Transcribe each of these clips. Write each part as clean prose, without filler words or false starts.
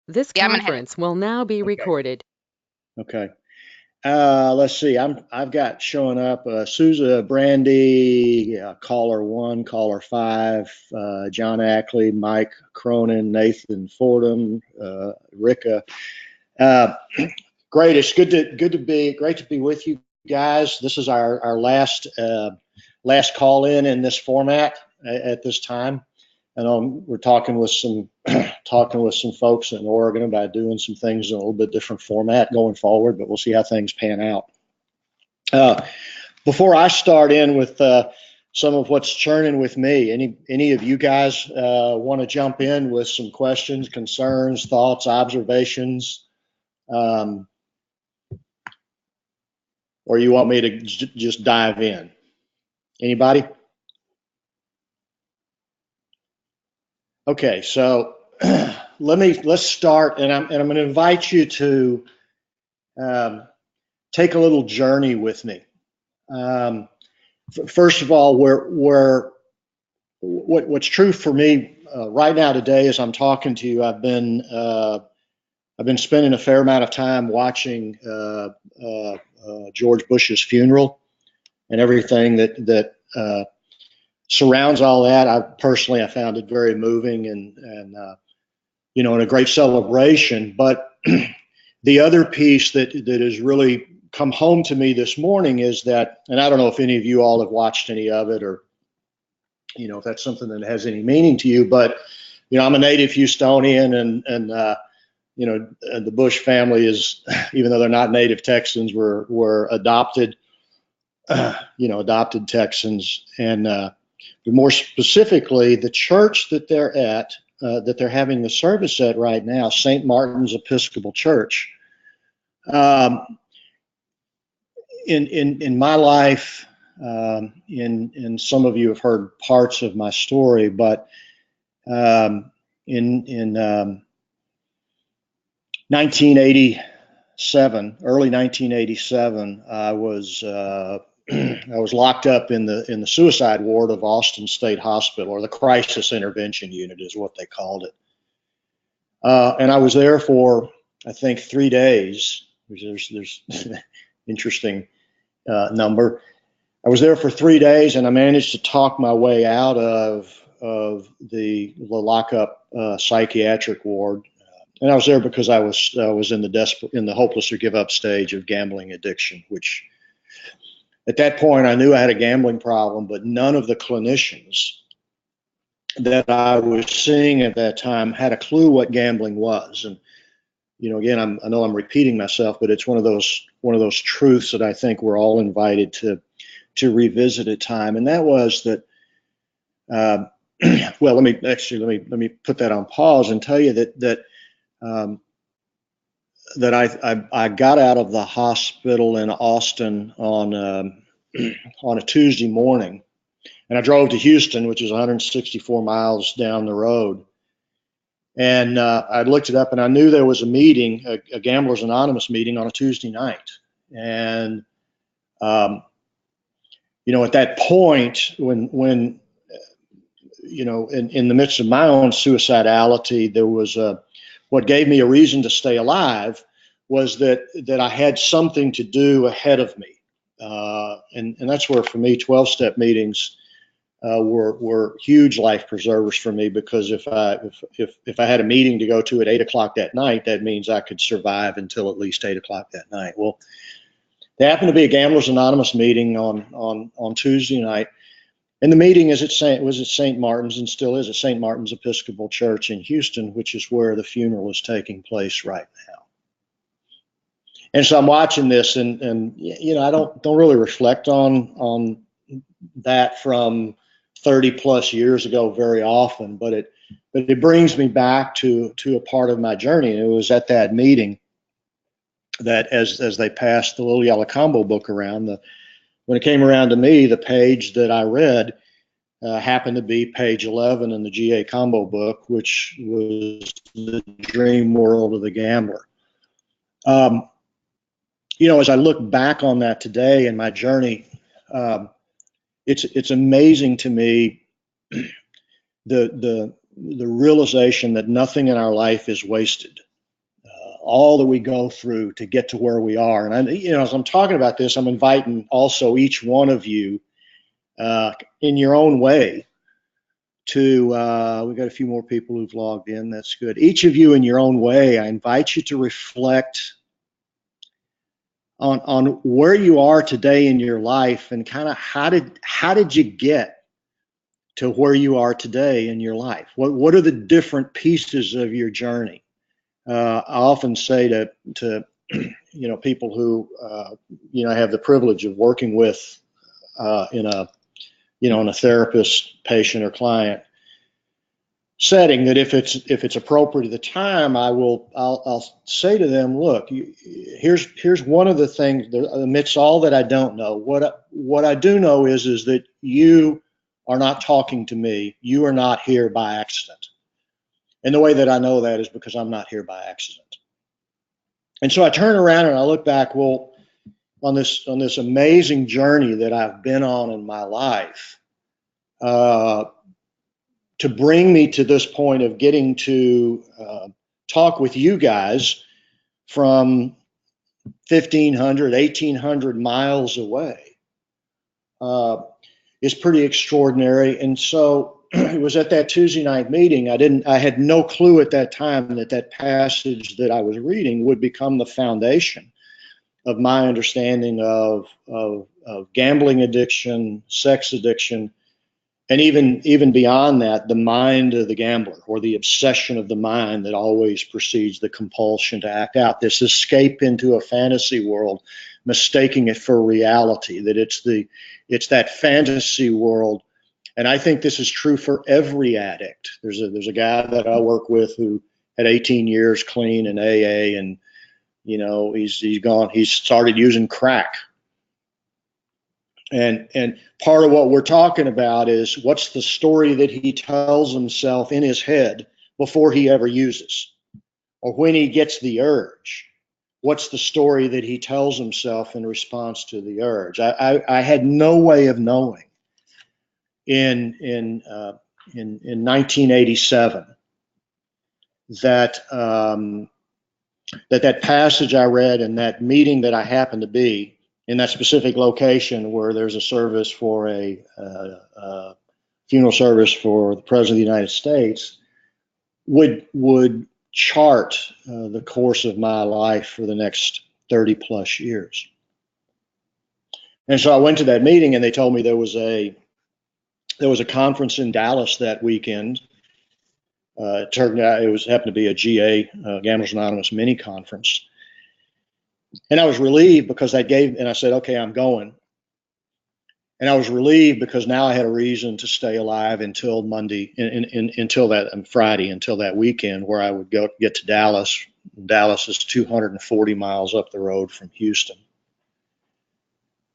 This Yeah, I'm gonna hit it. conference will now be Okay. recorded. Okay. Let's see. I've got showing up Sousa Brandy, caller one, caller five, John Ackley, Mike Cronin, Nathan Fordham, Ricka. Uh, Great. It's great to be with you guys. This is our last call in this format at this time. And we're talking with some talking with some folks in Oregon about doing some things in a little bit different format going forward, but we'll see how things pan out. Before I start in with some of what's churning with me, any of you guys want to jump in with some questions, concerns, thoughts, observations, um, or you want me to just dive in? Anybody? Okay, so let's start, and I'm going to invite you to um, take a little journey with me. Um, First of all, what's true for me right now today, as I'm talking to you, I've been spending a fair amount of time watching George Bush's funeral and everything that surrounds all that. I found it very moving and a great celebration. But the other piece that has really come home to me this morning is that, and I don't know if any of you all have watched any of it, or if that's something that has any meaning to you, but I'm a native Houstonian, and the Bush family is, even though they're not native Texans, were adopted, adopted Texans, and more specifically, the church that they're at, that they're having the service at right now, St. Martin's Episcopal Church. In my life, in some of you have heard parts of my story, but in 1987, early 1987, I was I was locked up in the suicide ward of Austin State Hospital, or the crisis intervention unit is what they called it. And I was there for, I think, 3 days. There's interesting number. I was there for 3 days, and I managed to talk my way out of the lockup psychiatric ward. And I was there because I was in the hopeless or give up stage of gambling addiction, which at that point I knew I had a gambling problem, but none of the clinicians that I was seeing at that time had a clue what gambling was. And again, I know I'm repeating myself, but it's one of those truths that I think we're all invited to revisit at time. And that was that. Well, let me put that on pause and tell you um, that I got out of the hospital in Austin on a Tuesday morning, and I drove to Houston, which is 164 miles down the road. And I looked it up, and I knew there was a meeting, a Gamblers Anonymous meeting on a Tuesday night. And at that point, when in the midst of my own suicidality, there was what gave me a reason to stay alive was that I had something to do ahead of me. And that's where, for me, 12-step meetings were huge life preservers for me, because if I had a meeting to go to at 8 o'clock that night, that means I could survive until at least 8 o'clock that night. Well, there happened to be a Gamblers Anonymous meeting on Tuesday night, and the meeting was at St. Martin's, and still is at St. Martin's Episcopal Church in Houston, which is where the funeral is taking place right now. And so I'm watching this, and I don't really reflect on that from 30 plus years ago very often, but it brings me back to a part of my journey. And it was at that meeting that, as they passed the Little Yellow Combo book around, when it came around to me, the page that I read happened to be page 11 in the GA Combo book, which was the dream world of the gambler. As I look back on that today in my journey, it's amazing to me the realization that nothing in our life is wasted. all that we go through to get to where we are. And as I'm talking about this, I'm inviting also each one of you in your own way to, we've got a few more people who've logged in. That's good. Each of you in your own way, I invite you to reflect on where you are today in your life, and kind of how did you get to where you are today in your life? What are the different pieces of your journey? I often say to people who have the privilege of working with in a therapist, patient, or client setting, that if it's appropriate at the time, I'll say to them, look, here's one of the things amidst all that I don't know. What I do know is that you are not talking to me. You are not here by accident. And the way that I know that is because I'm not here by accident. And so I turn around and I look back, well, on this amazing journey that I've been on in my life, to bring me to this point of getting to talk with you guys from 1,500, 1,800 miles away is pretty extraordinary. And so it was at that Tuesday night meeting, I had no clue at that time that passage that I was reading would become the foundation of my understanding of gambling addiction, sex addiction, and even beyond that, the mind of the gambler, or the obsession of the mind that always precedes the compulsion to act out. This escape into a fantasy world, mistaking it for reality, that it's that fantasy world. And I think this is true for every addict. There's a guy that I work with who had 18 years clean in AA, and he's started using crack. And part of what we're talking about is, what's the story that he tells himself in his head before he ever uses, or when he gets the urge. What's the story that he tells himself in response to the urge? I had no way of knowing in 1987 that that passage I read, and that meeting that I happened to be in, that specific location where there's a service for a funeral service for the President of the United States, would chart the course of my life for the next 30 plus years. And so I went to that meeting, and they told me there was a conference in Dallas that weekend. It turned out it happened to be a GA, Gamblers Anonymous mini conference. And I was relieved because and I said, okay, I'm going. And I was relieved because now I had a reason to stay alive until Monday, until that Friday, until that weekend, where I would get to Dallas. Dallas is 240 miles up the road from Houston.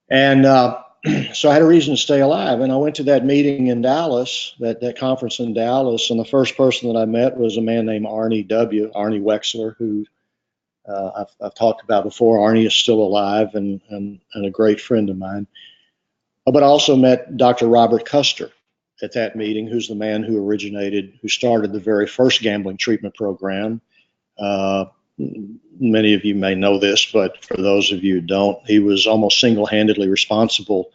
And so I had a reason to stay alive. And I went to that meeting in Dallas, that conference in Dallas. And the first person that I met was a man named Arnie Wexler, who I've talked about before. Arnie is still alive and a great friend of mine. But I also met Dr. Robert Custer at that meeting, who's the man who started the very first gambling treatment program. Many of you may know this, but for those of you who don't, he was almost single-handedly responsible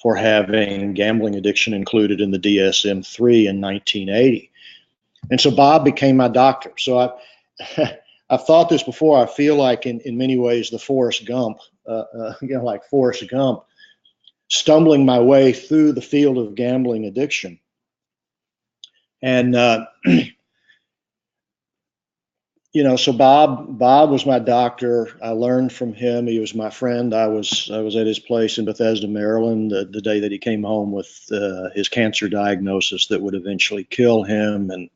for having gambling addiction included in the DSM-3 in 1980. And so Bob became my doctor. So I've thought this before. I feel like in many ways the Forrest Gump, like Forrest Gump, stumbling my way through the field of gambling addiction. And so Bob was my doctor. I learned from him. He was my friend. I was at his place in Bethesda, Maryland, the day that he came home with his cancer diagnosis that would eventually kill him. And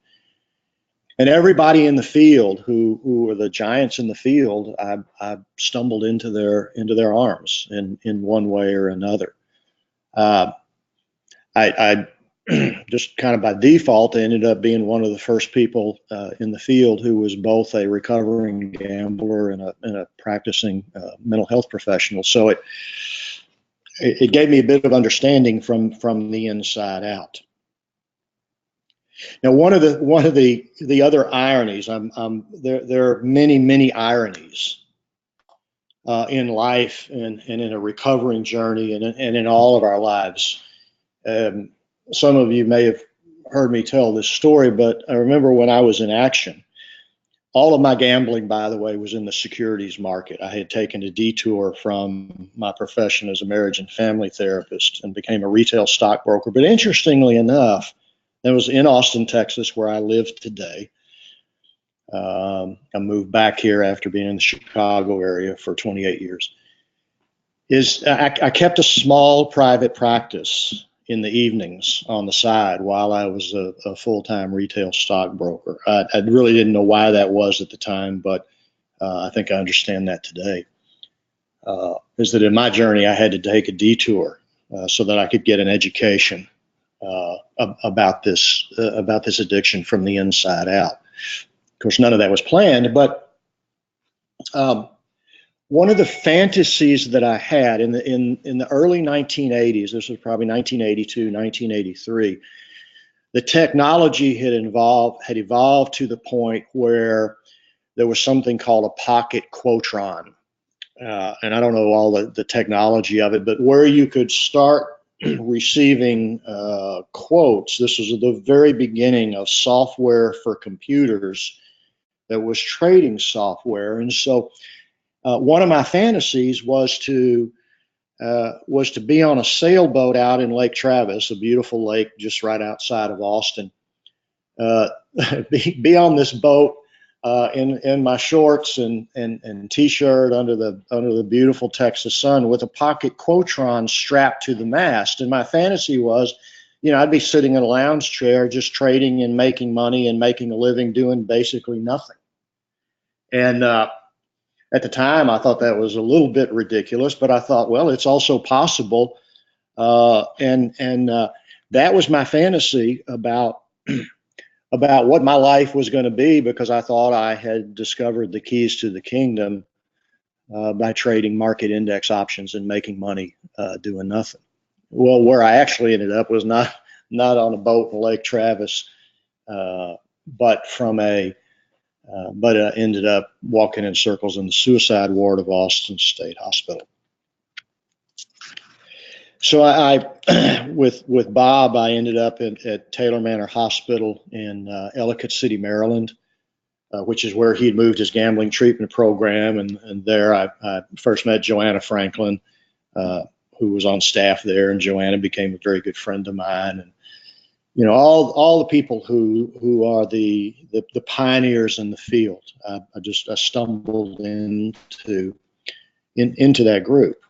everybody in the field who were the giants in the field, I stumbled into their arms in one way or another. I just kind of by default, I ended up being one of the first people in the field who was both a recovering gambler and a practicing mental health professional. So it gave me a bit of understanding from the inside out. Now, one of the other ironies, there are many ironies in life and in a recovering journey and in all of our lives. Some of you may have heard me tell this story, but I remember when I was in action, all of my gambling, by the way, was in the securities market. I had taken a detour from my profession as a marriage and family therapist and became a retail stockbroker. But interestingly enough, it was in Austin, Texas, where I live today. I moved back here after being in the Chicago area for 28 years. I kept a small private practice in the evenings on the side while I was a full-time retail stockbroker. I really didn't know why that was at the time, but I think I understand that today. Is that in my journey I had to take a detour so that I could get an education about this addiction from the inside out. Of course, none of that was planned, but one of the fantasies that I had in the early 1980s, this was probably 1982, 1983, the technology had evolved to the point where there was something called a pocket Quotron. And I don't know all the technology of it, but where you could start receiving quotes. This was the very beginning of software for computers that was trading software. And so one of my fantasies was to be on a sailboat out in Lake Travis, a beautiful lake just right outside of Austin. Be on this boat in my shorts and t-shirt under the beautiful Texas sun with a pocket Quotron strapped to the mast. And my fantasy was, I'd be sitting in a lounge chair just trading and making money and making a living doing basically nothing. And at the time, I thought that was a little bit ridiculous, but I thought, well, it's also possible. And that was my fantasy about what my life was going to be, because I thought I had discovered the keys to the kingdom by trading market index options and making money doing nothing. Well, where I actually ended up was not on a boat in Lake Travis, but ended up walking in circles in the suicide ward of Austin State Hospital. So with Bob, I ended up at Taylor Manor Hospital in Ellicott City, Maryland, which is where he'd moved his gambling treatment program. And there I first met Joanna Franklin, who was on staff there, and Joanna became a very good friend of mine. And all the people who are the pioneers in the field. I stumbled into that group.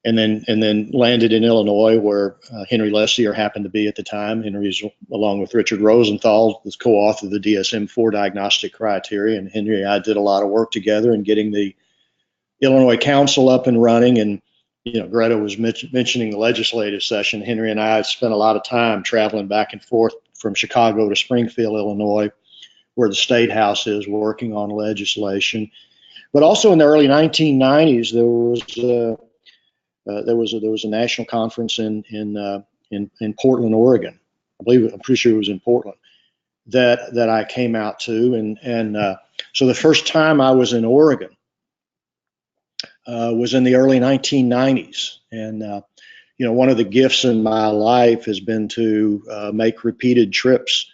And then landed in Illinois, where Henry Lessier happened to be at the time. Henry's, along with Richard Rosenthal, was co-author of the DSM-4 diagnostic criteria, and Henry and I did a lot of work together in getting the Illinois Council up and running. And Greta was mentioning the legislative session. Henry and I spent a lot of time traveling back and forth from Chicago to Springfield, Illinois, where the State House is, working on legislation. But also in the early 1990s, there was a national conference in Portland, Oregon. I'm pretty sure it was in Portland that I came out to, and so the first time I was in Oregon was in the early 1990s, and one of the gifts in my life has been to make repeated trips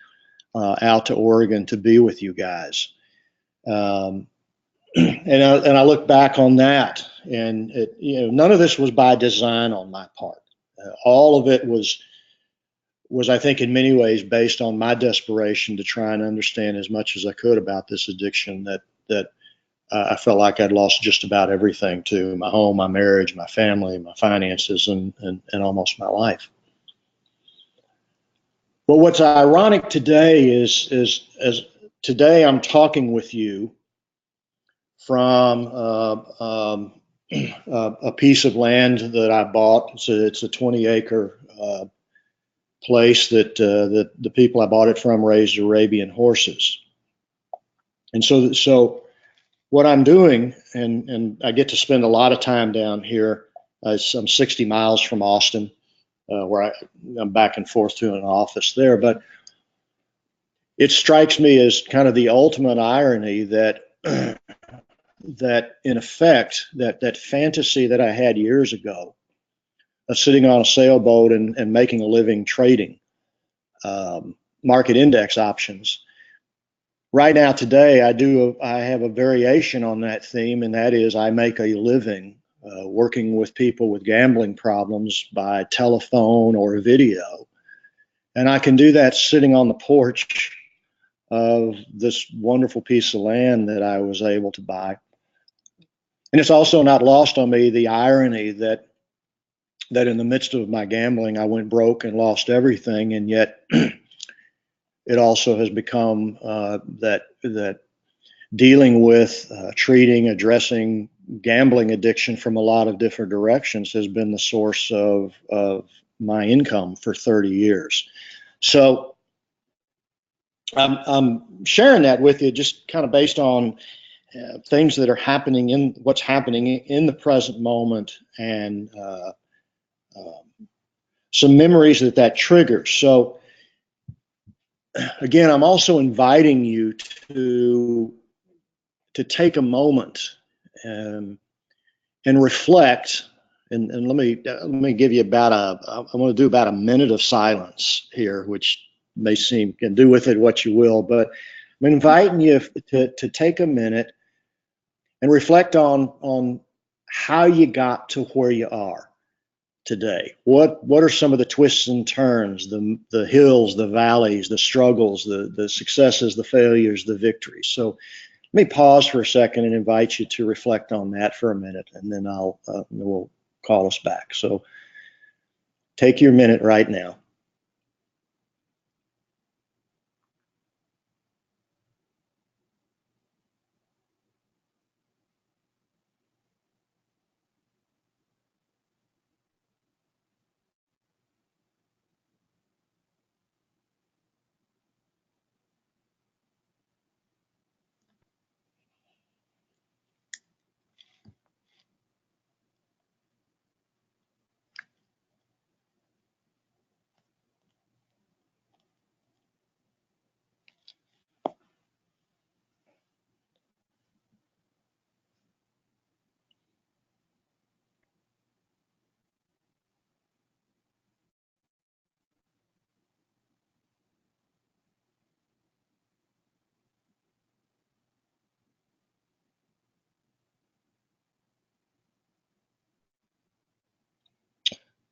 out to Oregon to be with you guys. And I look back on that, and none of this was by design on my part. All of it was I think in many ways based on my desperation to try and understand as much as I could about this addiction that I felt like I'd lost just about everything to: my home, my marriage, my family, my finances, and almost my life. But what's ironic today is as today I'm talking with you from a piece of land that I bought. It's a 20-acre place that the people I bought it from raised Arabian horses. And so what I'm doing, and I get to spend a lot of time down here. I'm 60 miles from Austin, where I'm back and forth to an office there. But it strikes me as kind of the ultimate irony that that in effect that fantasy that I had years ago of sitting on a sailboat and making a living trading market index options. Right now, today, I have a variation on that theme, and that is I make a living working with people with gambling problems by telephone or video. And I can do that sitting on the porch of this wonderful piece of land that I was able to buy. And it's also not lost on me the irony that in the midst of my gambling, I went broke and lost everything, and yet it also has become that dealing with, treating, addressing gambling addiction from a lot of different directions has been the source of my income for 30 years. So I'm sharing that with you just kind of based on things that are happening in what's happening in the present moment, and some memories that triggers. So again, I'm also inviting you to take a moment and reflect. And let me give you I'm going to do about a minute of silence here, which may seem, can do with it what you will, but I'm inviting you to take a minute and reflect on how you got to where you are today. What are some of the twists and turns, the hills, the valleys, the struggles, the successes, the failures, the victories? So let me pause for a second and invite you to reflect on that for a minute, and then we'll call us back. So take your minute right now.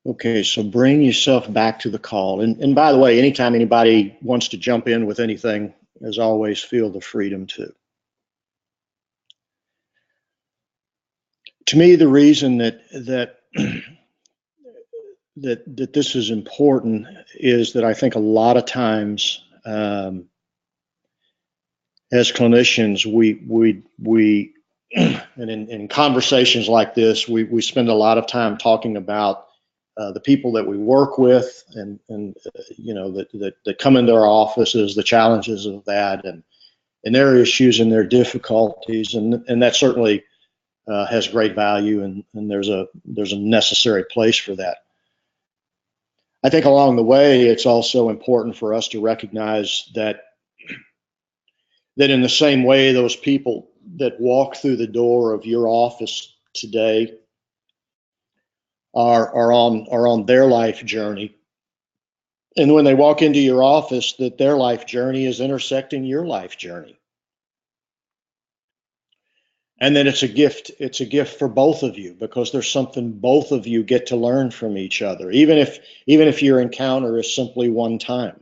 Okay, so bring yourself back to the call. And by the way, anytime anybody wants to jump in with anything, as always, feel the freedom to. To me, the reason that this is important is that I think a lot of times, as clinicians, we and in conversations like this, we spend a lot of time talking about the people that we work with, and you know, that come into our offices, the challenges of that, and their issues and their difficulties, and that certainly has great value, and there's a necessary place for that. I think along the way, it's also important for us to recognize that in the same way, those people that walk through the door of your office today are on their life journey, and when they walk into your office, that their life journey is intersecting your life journey, and then it's a gift. It's a gift for both of you, because there's something both of you get to learn from each other, even if your encounter is simply one time.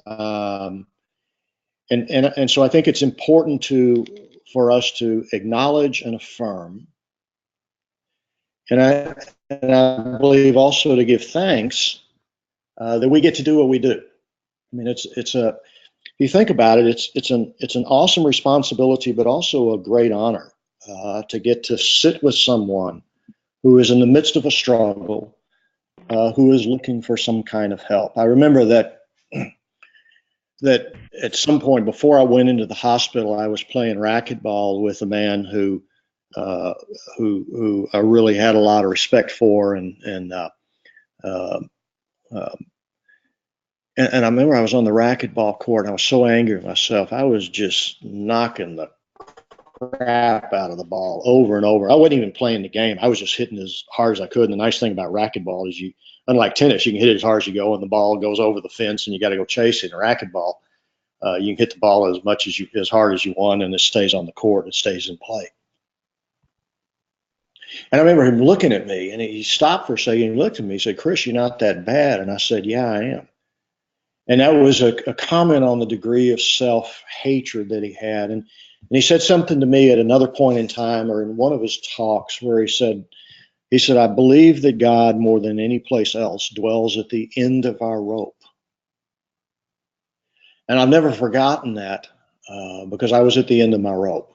And so I think it's important for us to acknowledge and affirm, and I believe also to give thanks that we get to do what we do. I mean, if you think about it, it's an awesome responsibility, but also a great honor to get to sit with someone who is in the midst of a struggle, who is looking for some kind of help. I remember that at some point before I went into the hospital, I was playing racquetball with a man who I really had a lot of respect for, and And I remember I was on the racquetball court and I was so angry with myself. I was just knocking the crap out of the ball over and over. I wasn't even playing the game. I was just hitting as hard as I could. And the nice thing about racquetball is unlike tennis, you can hit it as hard as you go and the ball goes over the fence and you got to go chase it. In racquetball, you can hit the ball as hard as you want and it stays on the court. It stays in play. And I remember him looking at me and he stopped for a second. He looked at me and said, "Chris, you're not that bad." And I said, "Yeah, I am." And that was a comment on the degree of self-hatred that he had. And he said something to me at another point in time or in one of his talks where he said, "I believe that God more than any place else dwells at the end of our rope." And I've never forgotten that because I was at the end of my rope.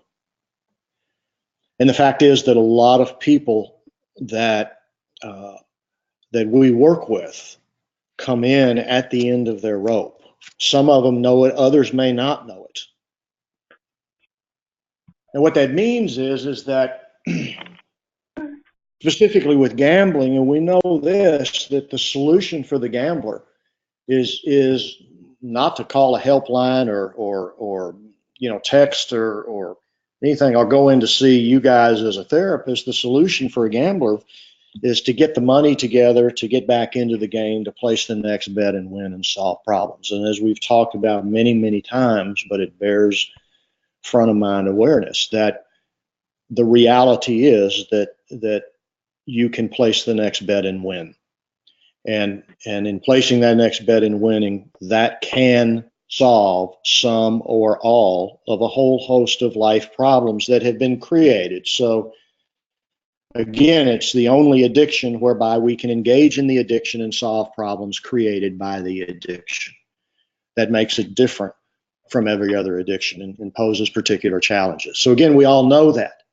And the fact is that a lot of people that we work with come in at the end of their rope. Some of them know it, others may not know it. And what that means is that specifically with gambling, and we know this, that the solution for the gambler is not to call a helpline or text or anything. I'll go in to see you guys as a therapist. The solution for a gambler is to get the money together, to get back into the game, to place the next bet and win and solve problems. And as we've talked about many, many times, but it bears front of mind awareness that the reality is that you can place the next bet and win. And in placing that next bet and winning, that can solve some or all of a whole host of life problems that have been created. So again, it's the only addiction whereby we can engage in the addiction and solve problems created by the addiction. That makes it different from every other addiction and poses particular challenges. So again, we all know that.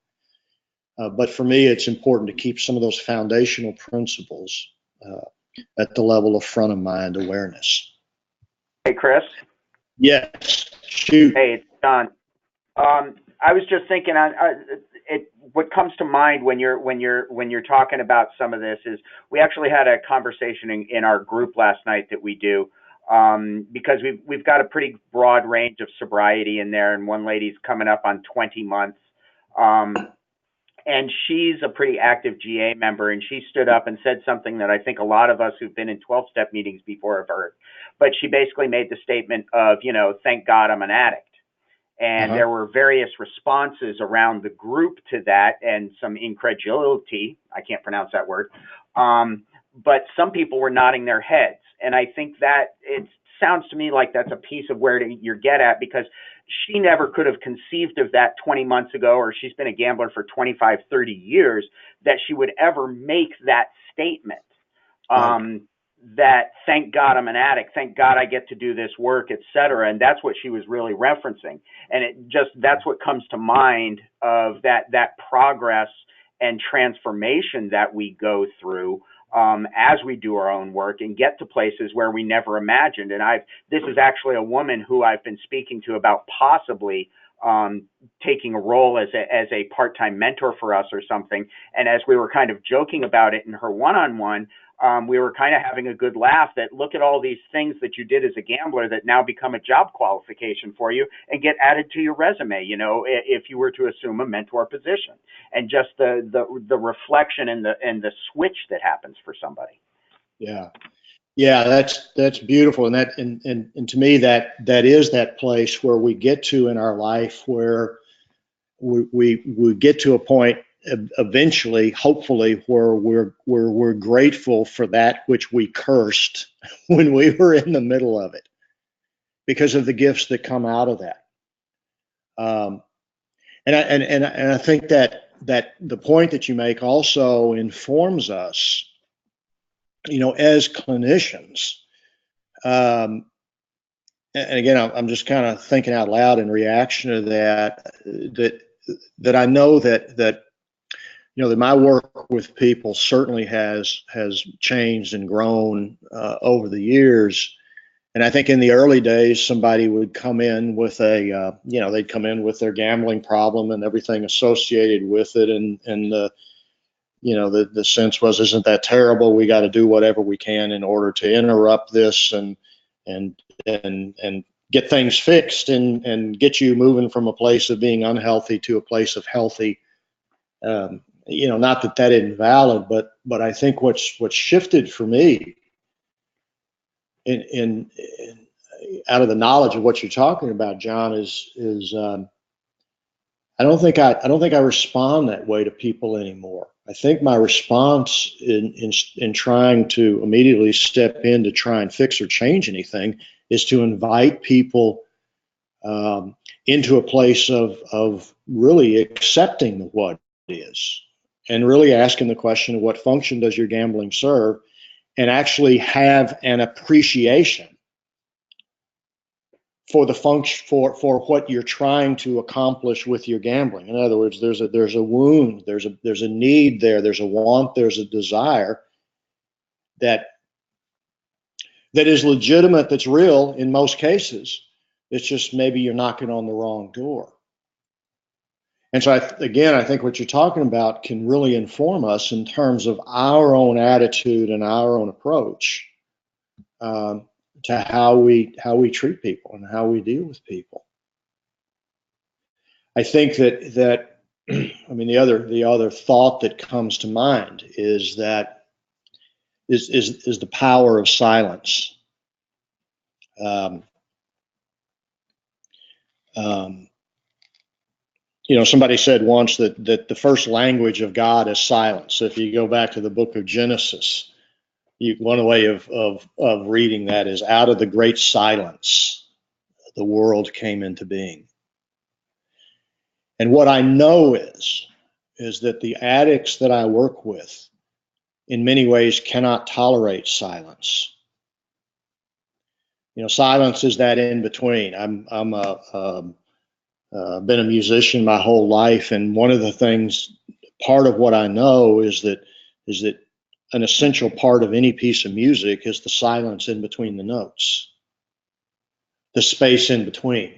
But for me, it's important to keep some of those foundational principles at the level of front of mind awareness. Hey, Chris. Yes. Shoot. Hey, it's John. I was just thinking on what comes to mind when you're talking about some of this is we actually had a conversation in our group last night that we do because we've got a pretty broad range of sobriety in there, and one lady's coming up on 20 months. And she's a pretty active GA member, and she stood up and said something that I think a lot of us who've been in 12-step meetings before have heard. But she basically made the statement of, thank God I'm an addict. And there were various responses around the group to that and some incredulity. I can't pronounce that word. But some people were nodding their heads. And I think that it sounds to me like that's a piece of where you're get at, because she never could have conceived of that 20 months ago, or she's been a gambler for 25, 30 years, that she would ever make that statement. That thank God I'm an addict, thank God I get to do this work, etc. And that's what she was really referencing. And that's what comes to mind of that progress and transformation that we go through as we do our own work and get to places where we never imagined. And this is actually a woman who I've been speaking to about possibly taking a role as a part-time mentor for us or something. And as we were kind of joking about it in her one-on-one, we were kind of having a good laugh that look at all these things that you did as a gambler that now become a job qualification for you and get added to your resume, if you were to assume a mentor position, and just the reflection and the switch that happens for somebody. Yeah. That's beautiful. And to me, that is that place where we get to in our life where we get to a point eventually, hopefully, where we're grateful for that which we cursed when we were in the middle of it, because of the gifts that come out of that. And I think that the point that you make also informs us, as clinicians. And again, I'm just kind of thinking out loud in reaction to that I know that my work with people certainly has changed and grown over the years. And I think in the early days, somebody would come in with they'd come in with their gambling problem and everything associated with it. And the sense was, isn't that terrible? We got to do whatever we can in order to interrupt this and and get things fixed and get you moving from a place of being unhealthy to a place of healthy. Not that that isn't valid, but I think what's shifted for me in out of the knowledge of what you're talking about, John, is I don't think I respond that way to people anymore. I think my response in trying to immediately step in to try and fix or change anything is to invite people into a place of really accepting what is, and really asking the question of what function does your gambling serve, and actually have an appreciation for the function for what you're trying to accomplish with your gambling. In other words, there's a wound, there's a need there, there's a want, there's a desire that is legitimate, that's real in most cases. It's just maybe you're knocking on the wrong door. And so I think what you're talking about can really inform us in terms of our own attitude and our own approach to how we treat people and how we deal with people. I think that I mean, the other thought that comes to mind is that is the power of silence. Somebody said once that the first language of God is silence. So if you go back to the book of Genesis, one way of reading that is, out of the great silence, the world came into being. And what I know is that the addicts that I work with in many ways cannot tolerate silence. Silence is that in between. I'm been a musician my whole life, and one of the things, part of what I know is that an essential part of any piece of music is the silence in between the notes, the space in between.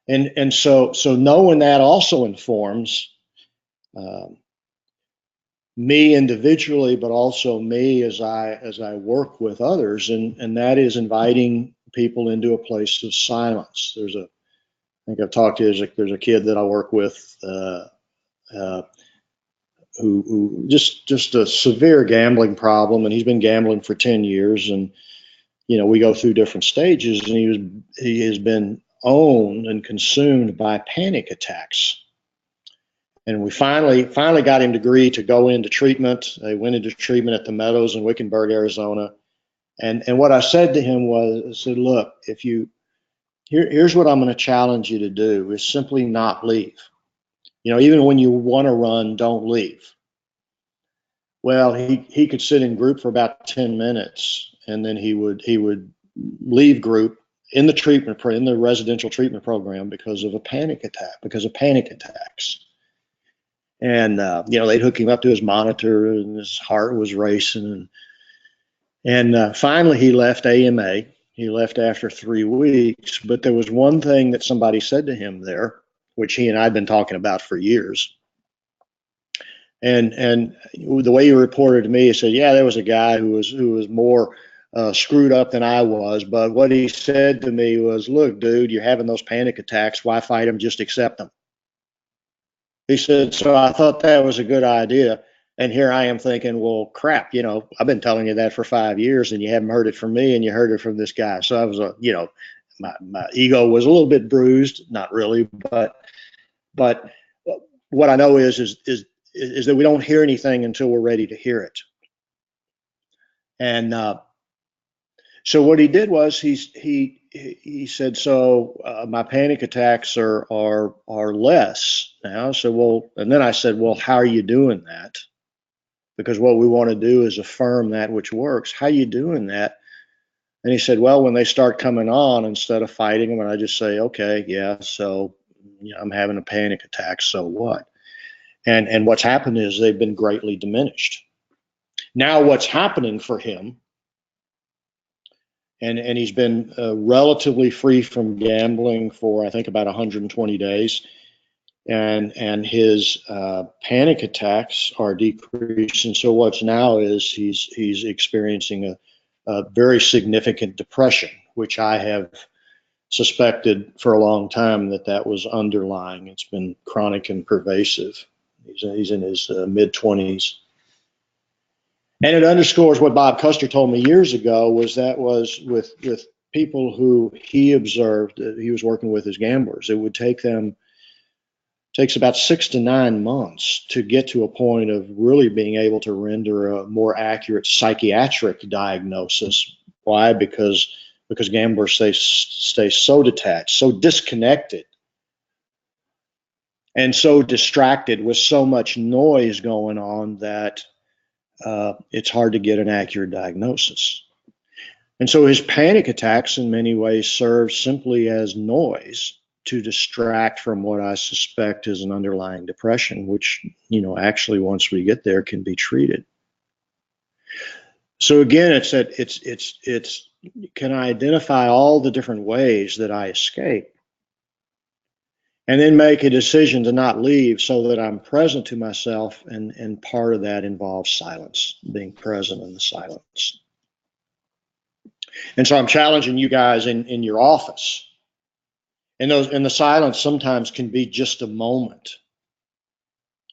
And so knowing that also informs me individually, but also me as I work with others, and that is inviting people into a place of silence. I think I've talked to there's a kid that I work with who just a severe gambling problem, and he's been gambling for 10 years, and we go through different stages, and he has been owned and consumed by panic attacks. And we finally got him to agree to go into treatment. They went into treatment at the Meadows in Wickenburg, Arizona. And what I said to him was, I said, look, here's what I'm going to challenge you to do, is simply not leave. Even when you want to run, don't leave. Well, he could sit in group for about 10 minutes, and then he would leave group in the residential treatment program because of panic attacks. And they'd hook him up to his monitor, and his heart was racing. And finally, he left AMA. He left after 3 weeks. But there was one thing that somebody said to him there, which he and I had been talking about for years. And the way he reported to me, he said, "Yeah, there was a guy who was more screwed up than I was. But what he said to me was, look, dude, you're having those panic attacks. Why fight them? Just accept them." He said, so I thought that was a good idea. And here I am thinking, well, crap, I've been telling you that for 5 years, and you haven't heard it from me, and you heard it from this guy. So I was, my ego was a little bit bruised, not really, but what I know is that we don't hear anything until we're ready to hear it. And so what he did was he said, so my panic attacks are less now. So, well, and then I said, well, how are you doing that? Because what we want to do is affirm that which works. How are you doing that? And he said, well, when they start coming on, instead of fighting them, and I just say, okay, yeah, so I'm having a panic attack, so what? And what's happened is they've been greatly diminished. Now what's happening for him, and he's been relatively free from gambling for, I think, about 120 days. And his panic attacks are decreasing. So what's now is he's experiencing very significant depression, which I have suspected for a long time that was underlying. It's been chronic and pervasive. He's in his mid-20s. And it underscores what Bob Custer told me years ago, was with people who he observed that he was working with as gamblers. It would takes about 6 to 9 months to get to a point of really being able to render a more accurate psychiatric diagnosis. Why? Because gamblers stay so detached, so disconnected, and so distracted with so much noise going on that it's hard to get an accurate diagnosis. And so his panic attacks in many ways serve simply as noise to distract from what I suspect is an underlying depression, which, actually once we get there can be treated. So again, it's can I identify all the different ways that I escape, and then make a decision to not leave so that I'm present to myself, and part of that involves silence, being present in the silence. And so I'm challenging you guys in your office. And the silence sometimes can be just a moment.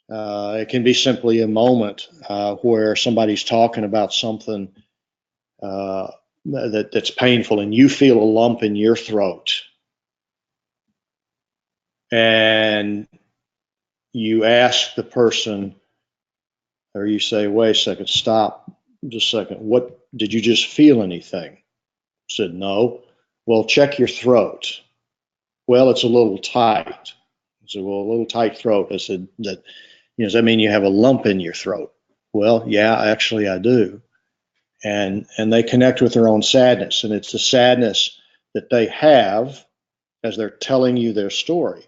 It can be simply a moment where somebody's talking about something that's painful, and you feel a lump in your throat. And you ask the person, or you say, wait a second, stop just a second. What, did you just feel anything? I said, no. Well, check your throat. Well, it's a little tight. I said, well, a little tight throat. I said, does that mean you have a lump in your throat? Well, yeah, actually I do. And they connect with their own sadness, and it's the sadness that they have as they're telling you their story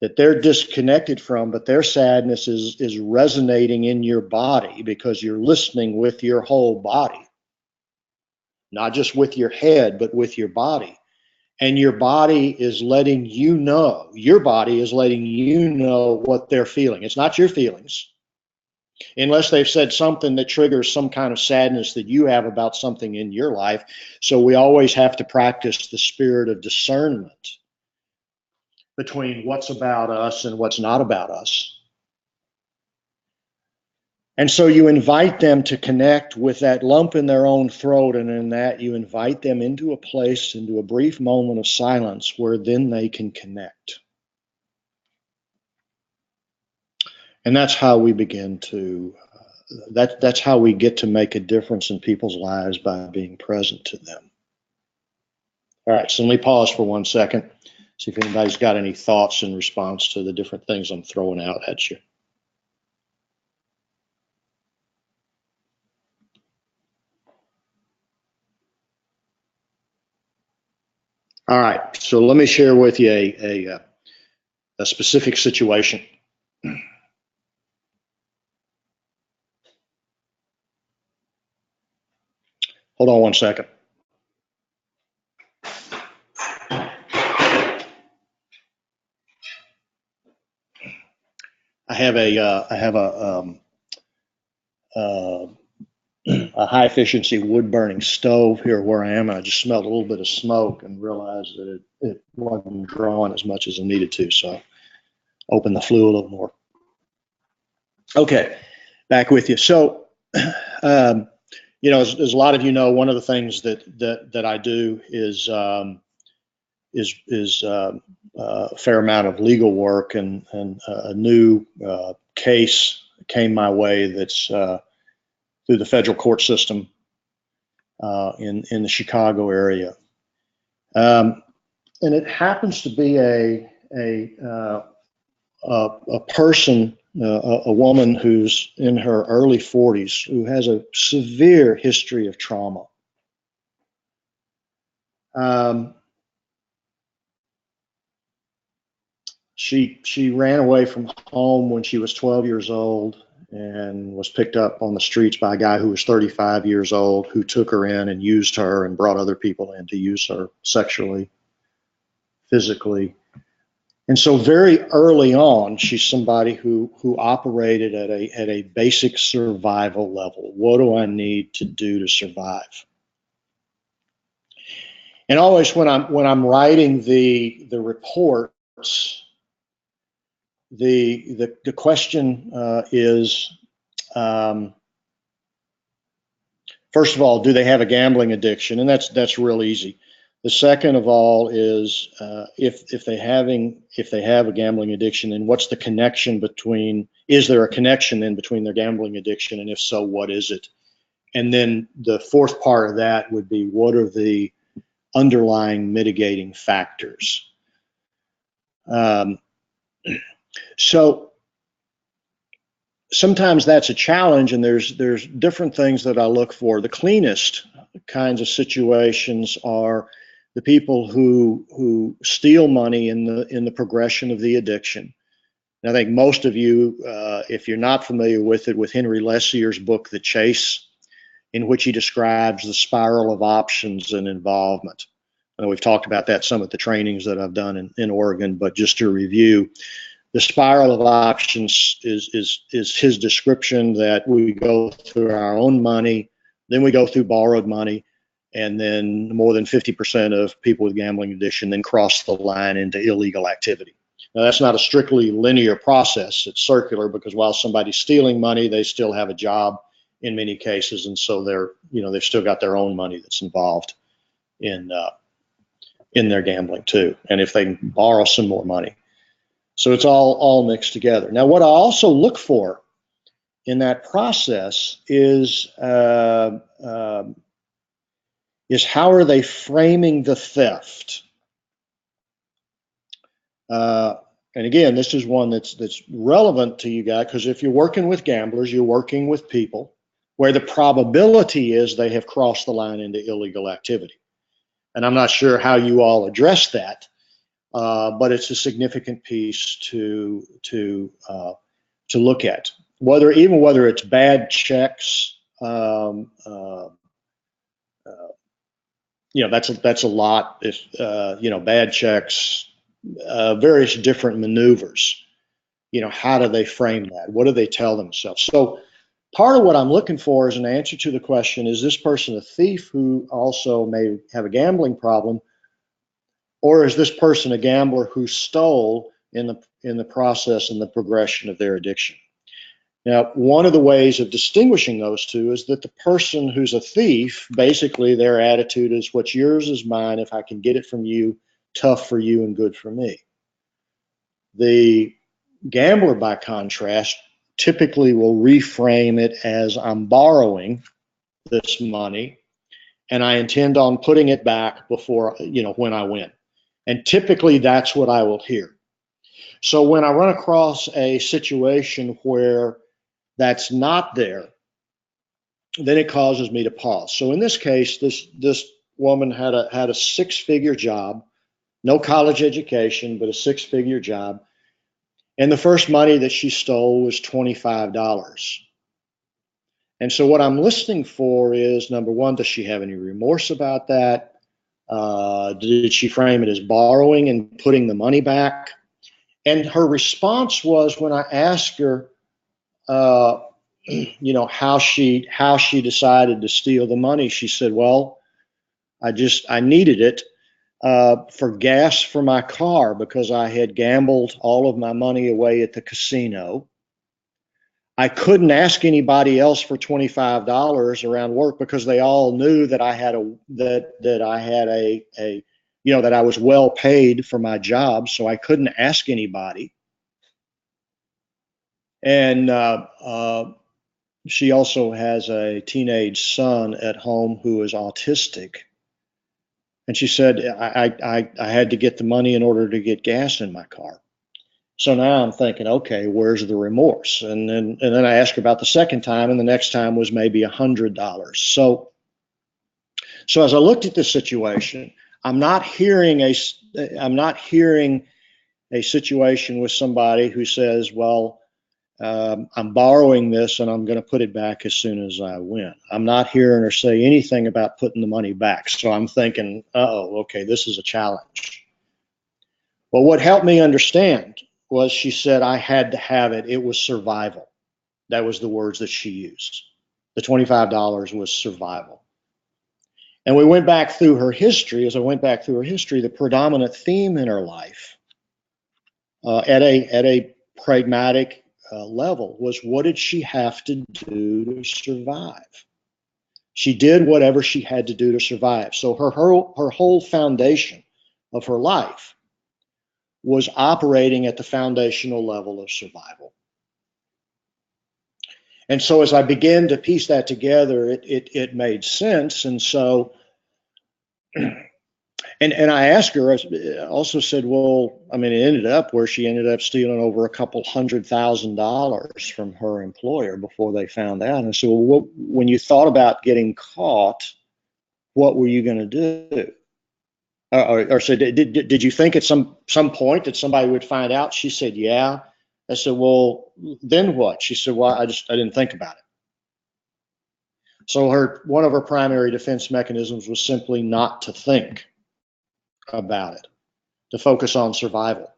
that they're disconnected from, but their sadness is resonating in your body because you're listening with your whole body, not just with your head, but with your body. And your body is letting you know, what they're feeling. It's not your feelings, unless they've said something that triggers some kind of sadness that you have about something in your life. So we always have to practice the spirit of discernment between what's about us and what's not about us. And so you invite them to connect with that lump in their own throat, and in that you invite them into a place, into a brief moment of silence where then they can connect. And that's how we begin to, that's how we get to make a difference in people's lives, by being present to them. All right, so let me pause for 1 second. See if anybody's got any thoughts in response to the different things I'm throwing out at you. All right, so let me share with you a specific situation. Hold on 1 second. I have a high efficiency wood burning stove here where I am. And I just smelled a little bit of smoke and realized that it wasn't drawing as much as it needed to. So I opened the flue a little more. Okay, back with you. So, as a lot of you know, one of the things that I do is a fair amount of legal work, and a new case came my way that's through the federal court system in the Chicago area, and it happens to be a person, a woman who's in her early 40s, who has a severe history of trauma. She ran away from home when she was 12 years old and was picked up on the streets by a guy who was 35 years old, who took her in and used her and brought other people in to use her sexually, physically. And so very early on, she's somebody who operated at a basic survival level. What do I need to do to survive? And always when I'm writing the reports, the question is, first of all, do they have a gambling addiction? And that's real easy. The second of all is if they have a gambling addiction, then what's the connection between? Is there a connection in between their gambling addiction, and if so, what is it? And then the fourth part of that would be, what are the underlying mitigating factors? So sometimes that's a challenge, and there's different things that I look for. The cleanest kinds of situations are the people who steal money in the progression of the addiction. And I think most of you, if you're not familiar with it, with Henry Lessier's book, The Chase, in which he describes the spiral of options and involvement. We've talked about that some at the trainings that I've done in Oregon, but just to review, the spiral of options is his description that we go through our own money, then we go through borrowed money, and then more than 50% of people with gambling addiction then cross the line into illegal activity. Now, that's not a strictly linear process. It's circular, because while somebody's stealing money, they still have a job in many cases, and so they've still got their own money that's involved in their gambling too, and if they can borrow some more money. So it's all mixed together. Now, what I also look for in that process is how are they framing the theft? And again, this is one that's relevant to you guys, because if you're working with gamblers, you're working with people where the probability is they have crossed the line into illegal activity. And I'm not sure how you all address that, but it's a significant piece to look at. Whether it's bad checks, that's a lot. If bad checks, various different maneuvers. How do they frame that? What do they tell themselves? So part of what I'm looking for is an answer to the question, is this person a thief who also may have a gambling problem, or is this person a gambler who stole in the process and the progression of their addiction? Now, one of the ways of distinguishing those two is that the person who's a thief, basically their attitude is, what's yours is mine. If I can get it from you, tough for you and good for me. The gambler, by contrast, typically will reframe it as, I'm borrowing this money and I intend on putting it back before, when I win. And typically that's what I will hear. So when I run across a situation where that's not there, then it causes me to pause. So in this case, this woman had a six-figure job, no college education, but a six-figure job. And the first money that she stole was $25. And so what I'm listening for is, number one, does she have any remorse about that? Did she frame it as borrowing and putting the money back? And her response was, when I asked her, how she decided to steal the money, she said, well, I needed it for gas for my car, because I had gambled all of my money away at the casino. I couldn't ask anybody else for $25 around work, because they all knew that I was well paid for my job, so I couldn't ask anybody. And she also has a teenage son at home who is autistic. And she said, I had to get the money in order to get gas in my car. So now I'm thinking, okay, where's the remorse? And then I asked her about the second time, and the next time was maybe $100. So as I looked at this situation, I'm not hearing a situation with somebody who says, well, I'm borrowing this and I'm going to put it back as soon as I win. I'm not hearing her say anything about putting the money back. So I'm thinking, okay, this is a challenge. Well, what helped me understand was, she said, I had to have it. It was survival. That was the words that she used. The $25 was survival. And we went back through her history. As I went back through her history, the predominant theme in her life, at a pragmatic level, was what did she have to do to survive? She did whatever she had to do to survive. So her whole foundation of her life was operating at the foundational level of survival. And so as I began to piece that together, it made sense. And so, and I asked her, I also said, well, I mean, it ended up where she ended up stealing over a couple $100,000 from her employer before they found out. And I said, well, when you thought about getting caught, what were you going to do? Or said, did you think at some point that somebody would find out? She said, yeah. I said, well, then what? She said, well, I didn't think about it. So one of her primary defense mechanisms was simply not to think about it, to focus on survival.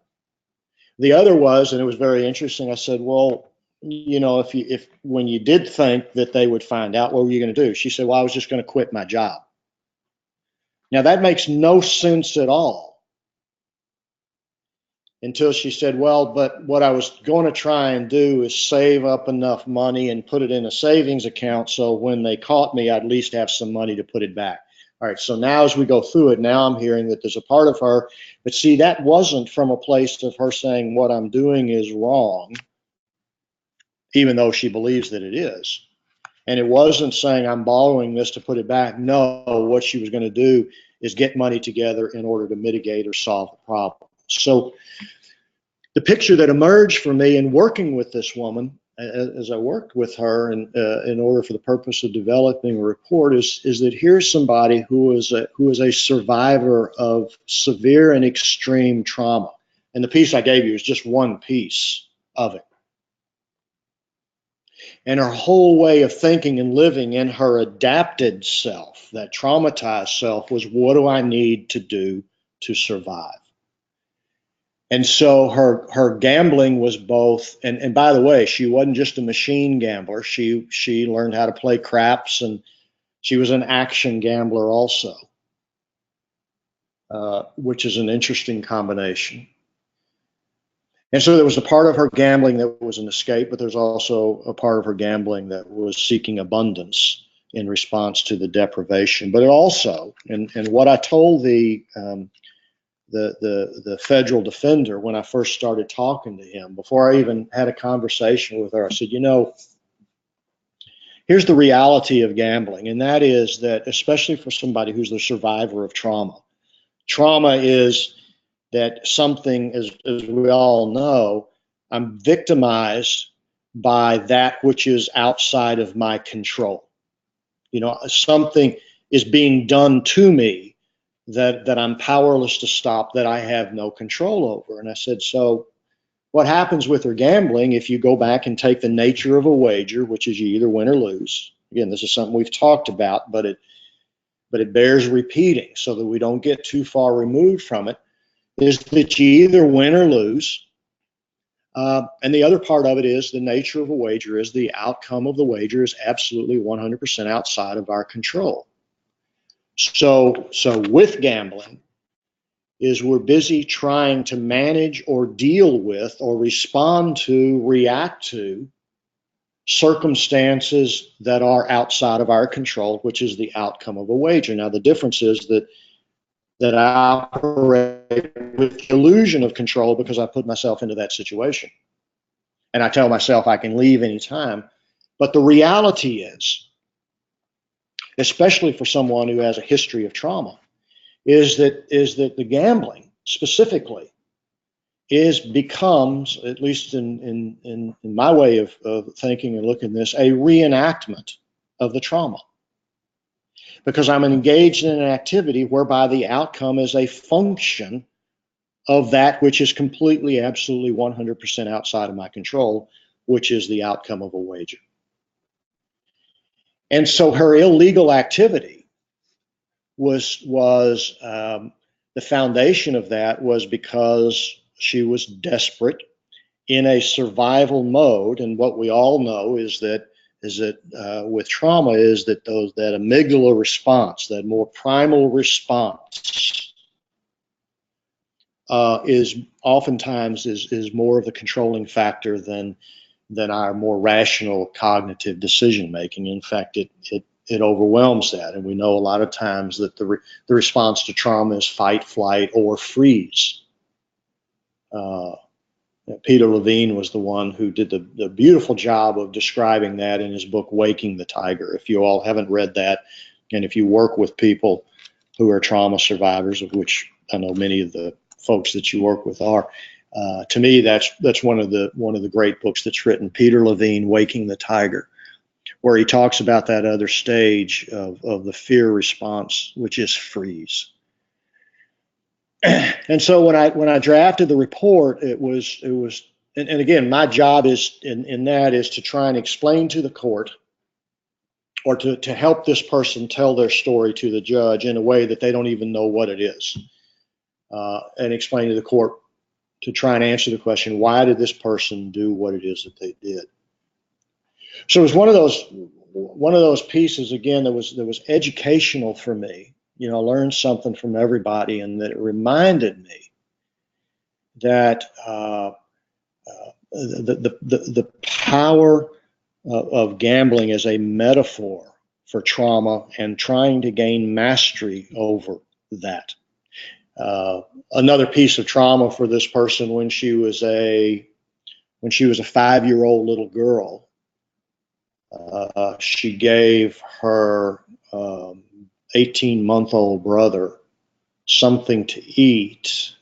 The other was, and it was very interesting, I said, well, you know, if when you did think that they would find out, what were you going to do? She said, well, I was just going to quit my job. Now that makes no sense at all, until she said, well, but what I was going to try and do is save up enough money and put it in a savings account so when they caught me, I'd at least have some money to put it back. All right, so now as we go through it, now I'm hearing that there's a part of her, but see, that wasn't from a place of her saying what I'm doing is wrong, even though she believes that it is. And it wasn't saying I'm borrowing this to put it back. No, what she was going to do is get money together in order to mitigate or solve the problem. So the picture that emerged for me in working with this woman, as I worked with her in order for the purpose of developing a report, is that here's somebody who is a survivor of severe and extreme trauma. And the piece I gave you is just one piece of it. And her whole way of thinking and living in her adapted self, that traumatized self, was what do I need to do to survive? And so her gambling was both, and by the way, she wasn't just a machine gambler. She learned how to play craps, and she was an action gambler also, which is an interesting combination. And so there was a part of her gambling that was an escape, but there's also a part of her gambling that was seeking abundance in response to the deprivation. But it also, and what I told the federal defender when I first started talking to him, before I even had a conversation with her, I said, you know, here's the reality of gambling, and that is that, especially for somebody who's the survivor of trauma, trauma is that something, as we all know, I'm victimized by that which is outside of my control. You know, something is being done to me that I'm powerless to stop, that I have no control over. And I said, so what happens with her gambling, if you go back and take the nature of a wager, which is you either win or lose. Again, this is something we've talked about, but it bears repeating so that we don't get too far removed from it, is that you either win or lose. And the other part of it is the nature of a wager is the outcome of the wager is absolutely 100% outside of our control. So with gambling is we're busy trying to manage or deal with or respond to, react to circumstances that are outside of our control, which is the outcome of a wager. Now, the difference is that I operate with the illusion of control because I put myself into that situation. And I tell myself I can leave anytime. But the reality is, especially for someone who has a history of trauma, is that the gambling specifically becomes, at least in my way of thinking and looking at this, a reenactment of the trauma. Because I'm engaged in an activity whereby the outcome is a function of that which is completely, absolutely 100% outside of my control, which is the outcome of a wager. And so her illegal activity was the foundation of that was because she was desperate in a survival mode. And what we all know is that is that with trauma is that that amygdala response, that more primal response, is oftentimes is more of the controlling factor than our more rational cognitive decision making. In fact, it overwhelms that, and we know a lot of times that the response to trauma is fight, flight, or freeze. Peter Levine was the one who did the beautiful job of describing that in his book, Waking the Tiger. If you all haven't read that, and if you work with people who are trauma survivors, of which I know many of the folks that you work with are, to me, that's one of the great books that's written, Peter Levine, Waking the Tiger, where he talks about that other stage of the fear response, which is freeze. And so when I drafted the report, it was and again, my job is in that is to try and explain to the court, or to help this person tell their story to the judge in a way that they don't even know what it is, and explain to the court, to try and answer the question, why did this person do what it is that they did? So it was one of those pieces, again, that was educational for me. I learned something from everybody, and that it reminded me that the power of gambling as a metaphor for trauma and trying to gain mastery over that. Another piece of trauma for this person, when she was a 5-year-old little girl, she gave her 18-month-old brother something to eat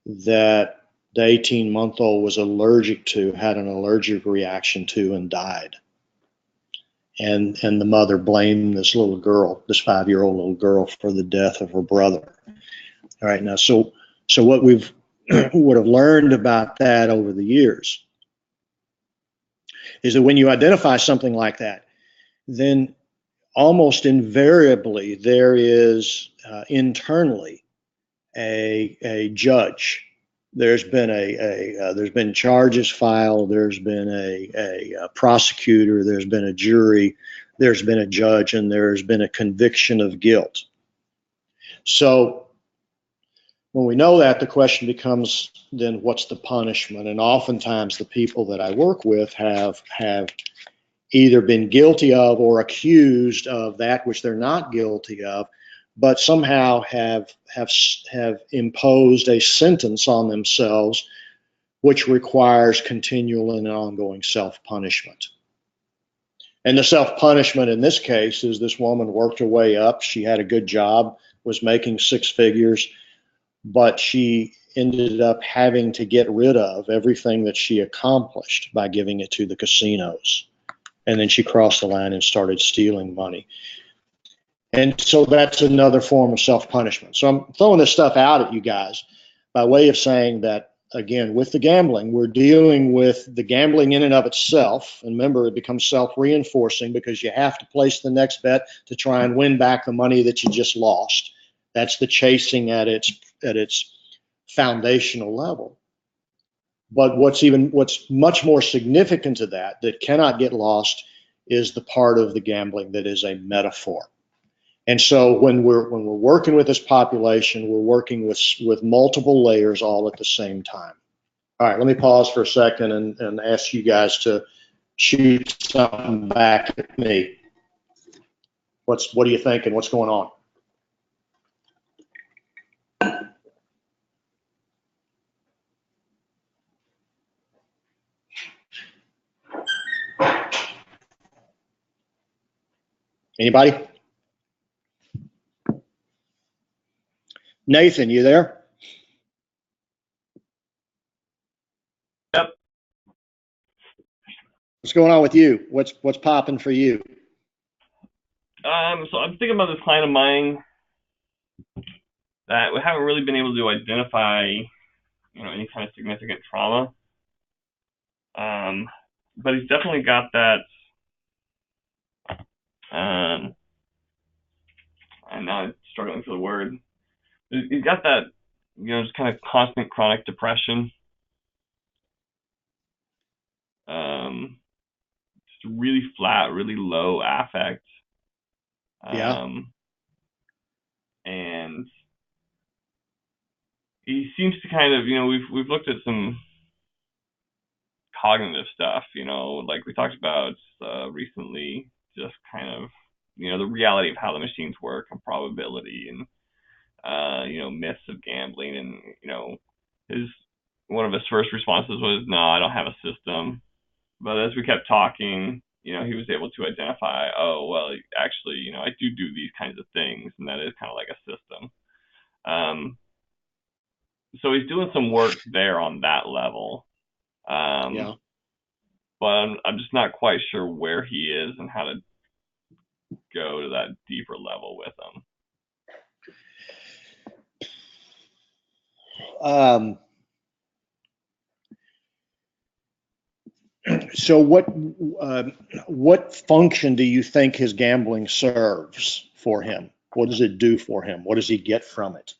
that the 18-month-old was allergic to, had an allergic reaction to, and died. And the mother blamed this little girl, this 5-year-old little girl, for the death of her brother. All right, now, so what we've would have learned about that over the years is that when you identify something like that, then almost invariably there is internally a judge. There's been charges filed. There's been a prosecutor. There's been a jury. There's been a judge, and there's been a conviction of guilt. So when we know that, the question becomes then, what's the punishment? And oftentimes the people that I work with have either been guilty of or accused of that which they're not guilty of, but somehow have imposed a sentence on themselves which requires continual and ongoing self-punishment. And the self-punishment in this case is this woman worked her way up. She had a good job, was making 6 figures, but she ended up having to get rid of everything that she accomplished by giving it to the casinos. And then she crossed the line and started stealing money. And so that's another form of self-punishment. So I'm throwing this stuff out at you guys by way of saying that, again, with the gambling, we're dealing with the gambling in and of itself. And remember, it becomes self-reinforcing because you have to place the next bet to try and win back the money that you just lost. That's the chasing at its foundational level. But what's much more significant to that cannot get lost is the part of the gambling that is a metaphor. And so when we're working with this population, we're working with multiple layers all at the same time. All right, let me pause for a second and ask you guys to shoot something back at me. What are you thinking? What's going on? Anybody? Nathan, you there? Yep. What's going on with you? What's popping for you? So I'm thinking about this client of mine that we haven't really been able to identify, any kind of significant trauma. But he's definitely got that. I'm now struggling for the word. He's got that, just kind of constant chronic depression. really flat, really low affect. Yeah. And he seems to kind of, we've looked at some cognitive stuff, like we talked about recently, just kind of, the reality of how the machines work and probability and, myths of gambling. And, one of his first responses was, no, I don't have a system. But as we kept talking, he was able to identify, oh, well, actually, I do these kinds of things, and that is kind of like a system. So he's doing some work there on that level. Yeah. But I'm just not quite sure where he is and how to go to that deeper level with him. So what function do you think his gambling serves for him? What does it do for him? What does he get from it?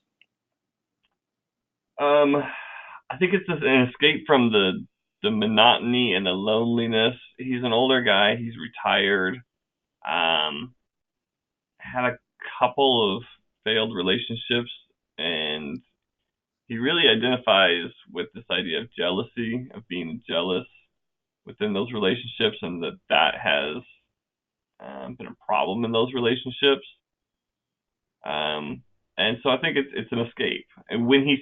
I think it's just an escape from the monotony and the loneliness. He's an older guy. He's retired. Had a couple of failed relationships, and he really identifies with this idea of jealousy, of being jealous within those relationships, and that has been a problem in those relationships. And so I think it's an escape. And when he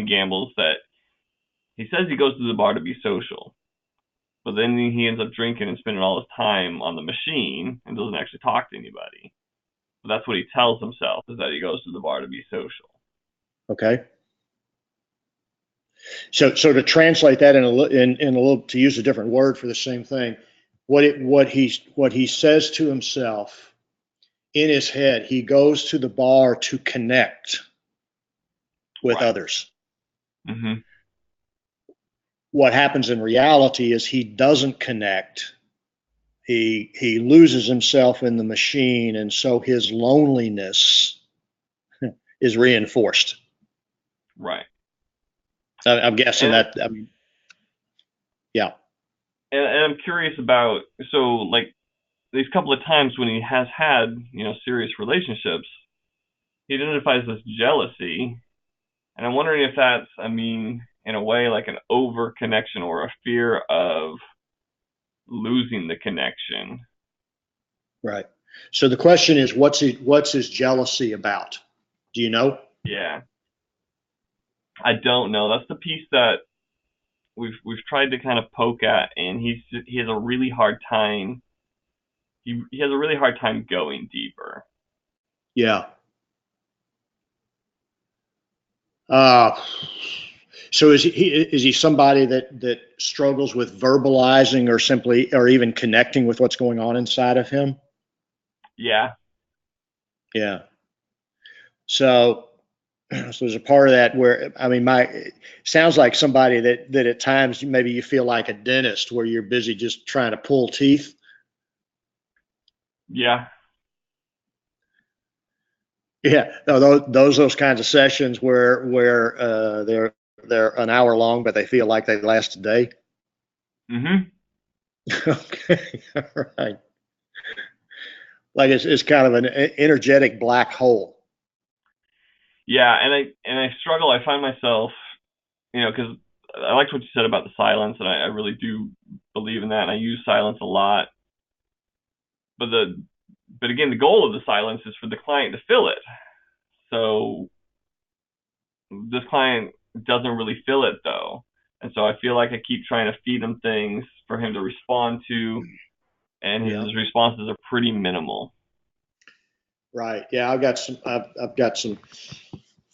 gambles that he says he goes to the bar to be social, but then he ends up drinking and spending all his time on the machine and doesn't actually talk to anybody. But that's what he tells himself, is that he goes to the bar to be social. Okay. So to translate that in a little, to use a different word for the same thing, what he says to himself in his head, he goes to the bar to connect with others. Mm-hmm. What happens in reality is he doesn't connect. He loses himself in the machine, and so his loneliness is reinforced. Right. I'm guessing that. I mean, yeah. And I'm curious about, so like these couple of times when he has had, serious relationships, he identifies this jealousy. And I'm wondering if that's, in a way, like an over connection or a fear of losing the connection. Right. So the question is, what's his jealousy about? Do you know? Yeah. I don't know. That's the piece that we've tried to kind of poke at, and he has a really hard time. He has a really hard time going deeper. Yeah. So is he somebody that struggles with verbalizing or even connecting with what's going on inside of him? Yeah. Yeah. So there's a part of that where, it sounds like somebody that at times maybe you feel like a dentist where you're busy just trying to pull teeth. Yeah. Yeah, no, those kinds of sessions where they're an hour long, but they feel like they last a day. Mm-hmm. Okay, all right. Like it's kind of an energetic black hole. Yeah, and I struggle. I find myself, because I liked what you said about the silence, and I really do believe in that, and I use silence a lot. But again, the goal of the silence is for the client to fill it. So this client doesn't really fill it though, and so I feel like I keep trying to feed him things for him to respond to, and his responses are pretty minimal. Right. Yeah, I've got some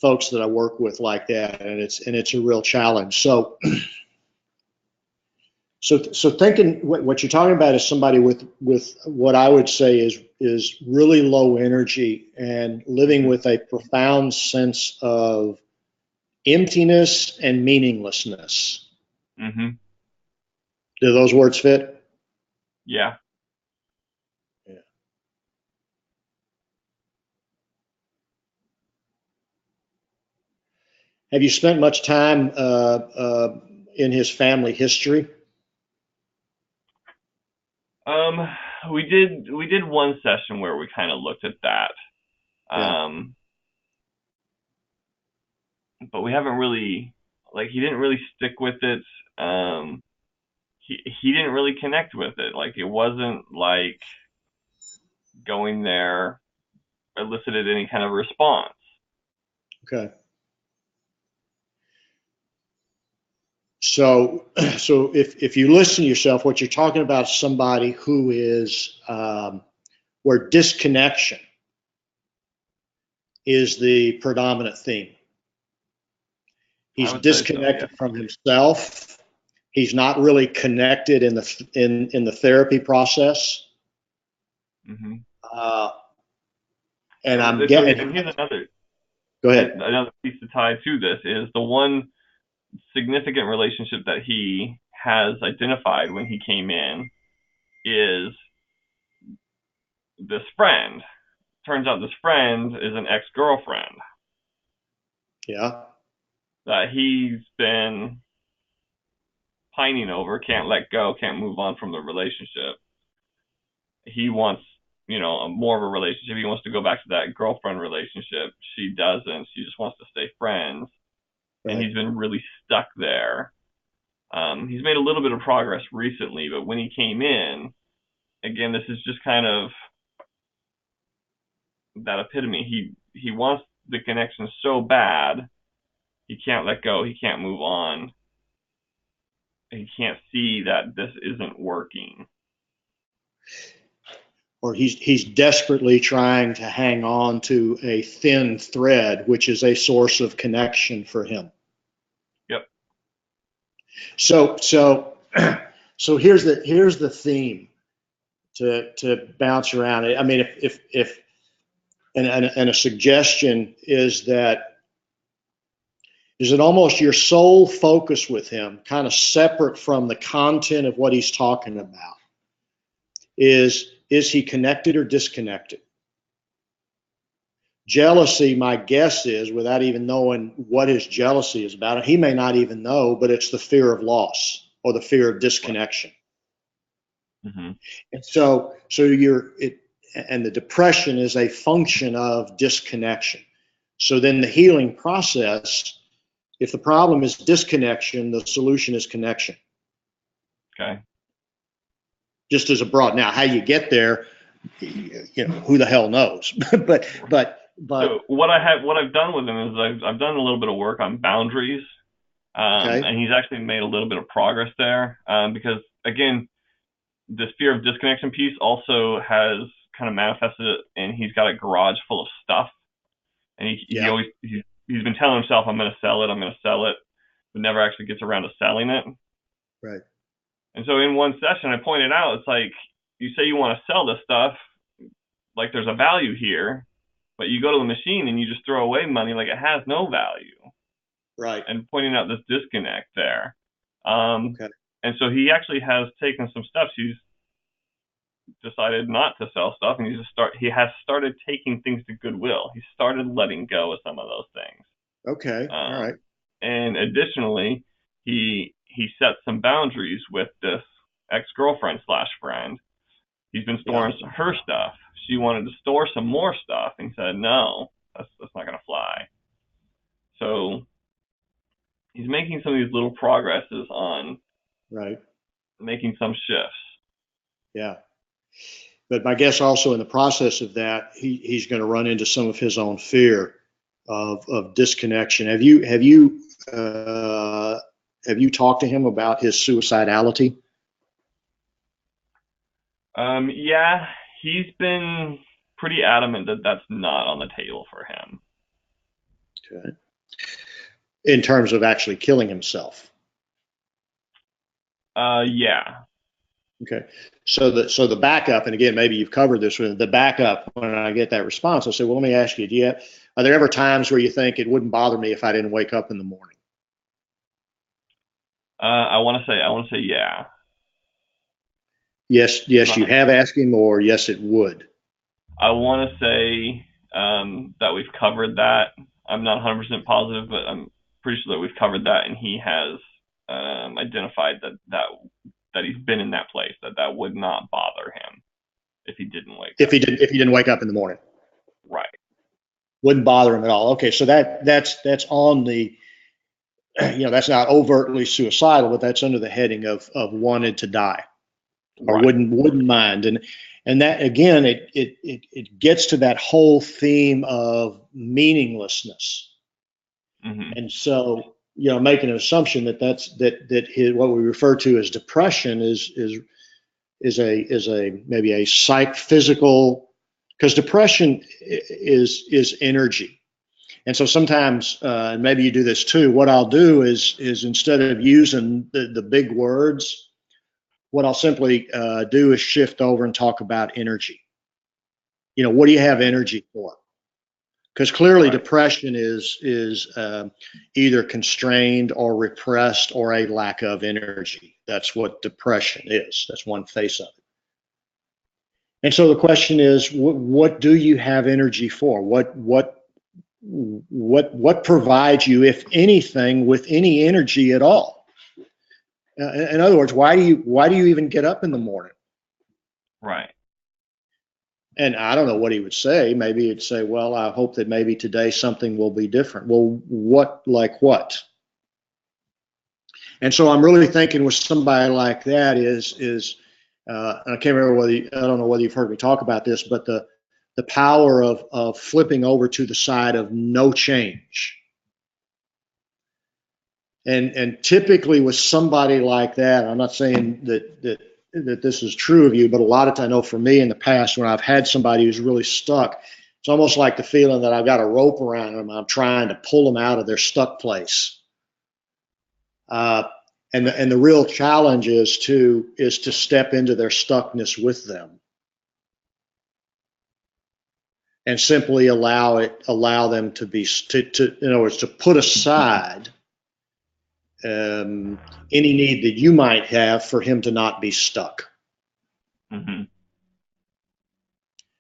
folks that I work with like that, and it's a real challenge. So thinking what you're talking about is somebody with what I would say is really low energy and living with a profound sense of emptiness and meaninglessness. Mm-hmm. Do those words fit? Yeah. Yeah. Have you spent much time in his family history? We did one session where we kind of looked at that. Yeah. But we haven't really, like, he didn't really stick with it. He didn't really connect with it. Like, it wasn't like going there elicited any kind of response. Okay. So if you listen to yourself, what you're talking about is somebody who is where disconnection is the predominant theme. He's I would say so, disconnected yeah. from himself. He's not really connected in the therapy process. Mm-hmm. And I'm So getting. and here's another Go ahead. another piece to tie to this is the one significant relationship that he has identified when he came in is this friend. Turns out this friend is an ex-girlfriend Yeah. that he's been pining over, can't let go, can't move on from the relationship. He wants, more of a relationship. He wants to go back to that girlfriend relationship. She doesn't. She just wants to stay friends. And Right. he's been really stuck there. He's made a little bit of progress recently, but when he came in, again, this is just kind of that epitome. He wants the connection so bad, he can't let go, he can't move on. He can't see that this isn't working. Or he's desperately trying to hang on to a thin thread, which is a source of connection for him. Yep. So here's the theme to bounce around. I mean, if and a suggestion is that almost your sole focus with him, kind of separate from the content of what he's talking about, is he connected or disconnected? Jealousy, my guess is, without even knowing what his jealousy is about, he may not even know, but it's the fear of loss or the fear of disconnection. Mm-hmm. And and the depression is a function of disconnection. So then the healing process, if the problem is disconnection, the solution is connection. Okay. Just as a broad. Now, how you get there, who the hell knows? but So what I've done with him is I've done a little bit of work on boundaries, okay. And he's actually made a little bit of progress there, because again, this fear of disconnection piece also has kind of manifested it, and he's got a garage full of stuff, and he's been telling himself, I'm going to sell it, but never actually gets around to selling it. Right. And so in one session, I pointed out, it's like, you say you want to sell this stuff, like there's a value here, but you go to the machine and you just throw away money like it has no value. Right. And pointing out this disconnect there. Okay. And so he actually has taken some steps. He's decided not to sell stuff, and he has started taking things to Goodwill. He started letting go of some of those things. Okay. All right. And additionally, he set some boundaries with this ex-girlfriend / friend. He's been storing her stuff. She wanted to store some more stuff, and he said, no, that's not going to fly. So he's making some of these little progresses on making some shifts. Yeah. But my guess also in the process of that, he's going to run into some of his own fear of disconnection. Have you talked to him about his suicidality? Yeah, he's been pretty adamant that that's not on the table for him. Okay. In terms of actually killing himself. Yeah. Okay. So the backup, and again, maybe you've covered this with the backup. When I get that response, I say, well, let me ask you, are there ever times where you think it wouldn't bother me if I didn't wake up in the morning? I want to say yeah. Yes, you have asked him, or yes, it would. I want to say that we've covered that. I'm not 100% positive, but I'm pretty sure that we've covered that, and he has identified that that he's been in that place, that would not bother him if he didn't wake If up. he didn't wake up in the morning, Right. wouldn't bother him at all. Okay, so that's on the, that's not overtly suicidal, but that's under the heading of wanted to die or Right. wouldn't mind. And that again, it gets to that whole theme of meaninglessness. Mm-hmm. And so, making an assumption that his, what we refer to as depression is a maybe a physical, because depression is energy. And so sometimes, and maybe you do this too, what I'll do is instead of using the big words, what I'll simply do is shift over and talk about energy. What do you have energy for? Because clearly Right. depression is either constrained or repressed or a lack of energy. That's what depression is. That's one face of it. And so the question is, what do you have energy for? What provides you, if anything, with any energy at all? In other words, why do you even get up in the morning? Right. And I don't know what he would say. Maybe he'd say, well, I hope that maybe today something will be different. Well, like what? And so I'm really thinking with somebody like that is I can't remember I don't know whether you've heard me talk about this, but the power of flipping over to the side of no change. And typically with somebody like that, I'm not saying that this is true of you, but a lot of times I know for me in the past when I've had somebody who's really stuck, it's almost like the feeling that I've got a rope around them. I'm trying to pull them out of their stuck place. And the real challenge is to step into their stuckness with them and simply allow them to be in other words, to put aside any need that you might have for him to not be stuck. Mm-hmm.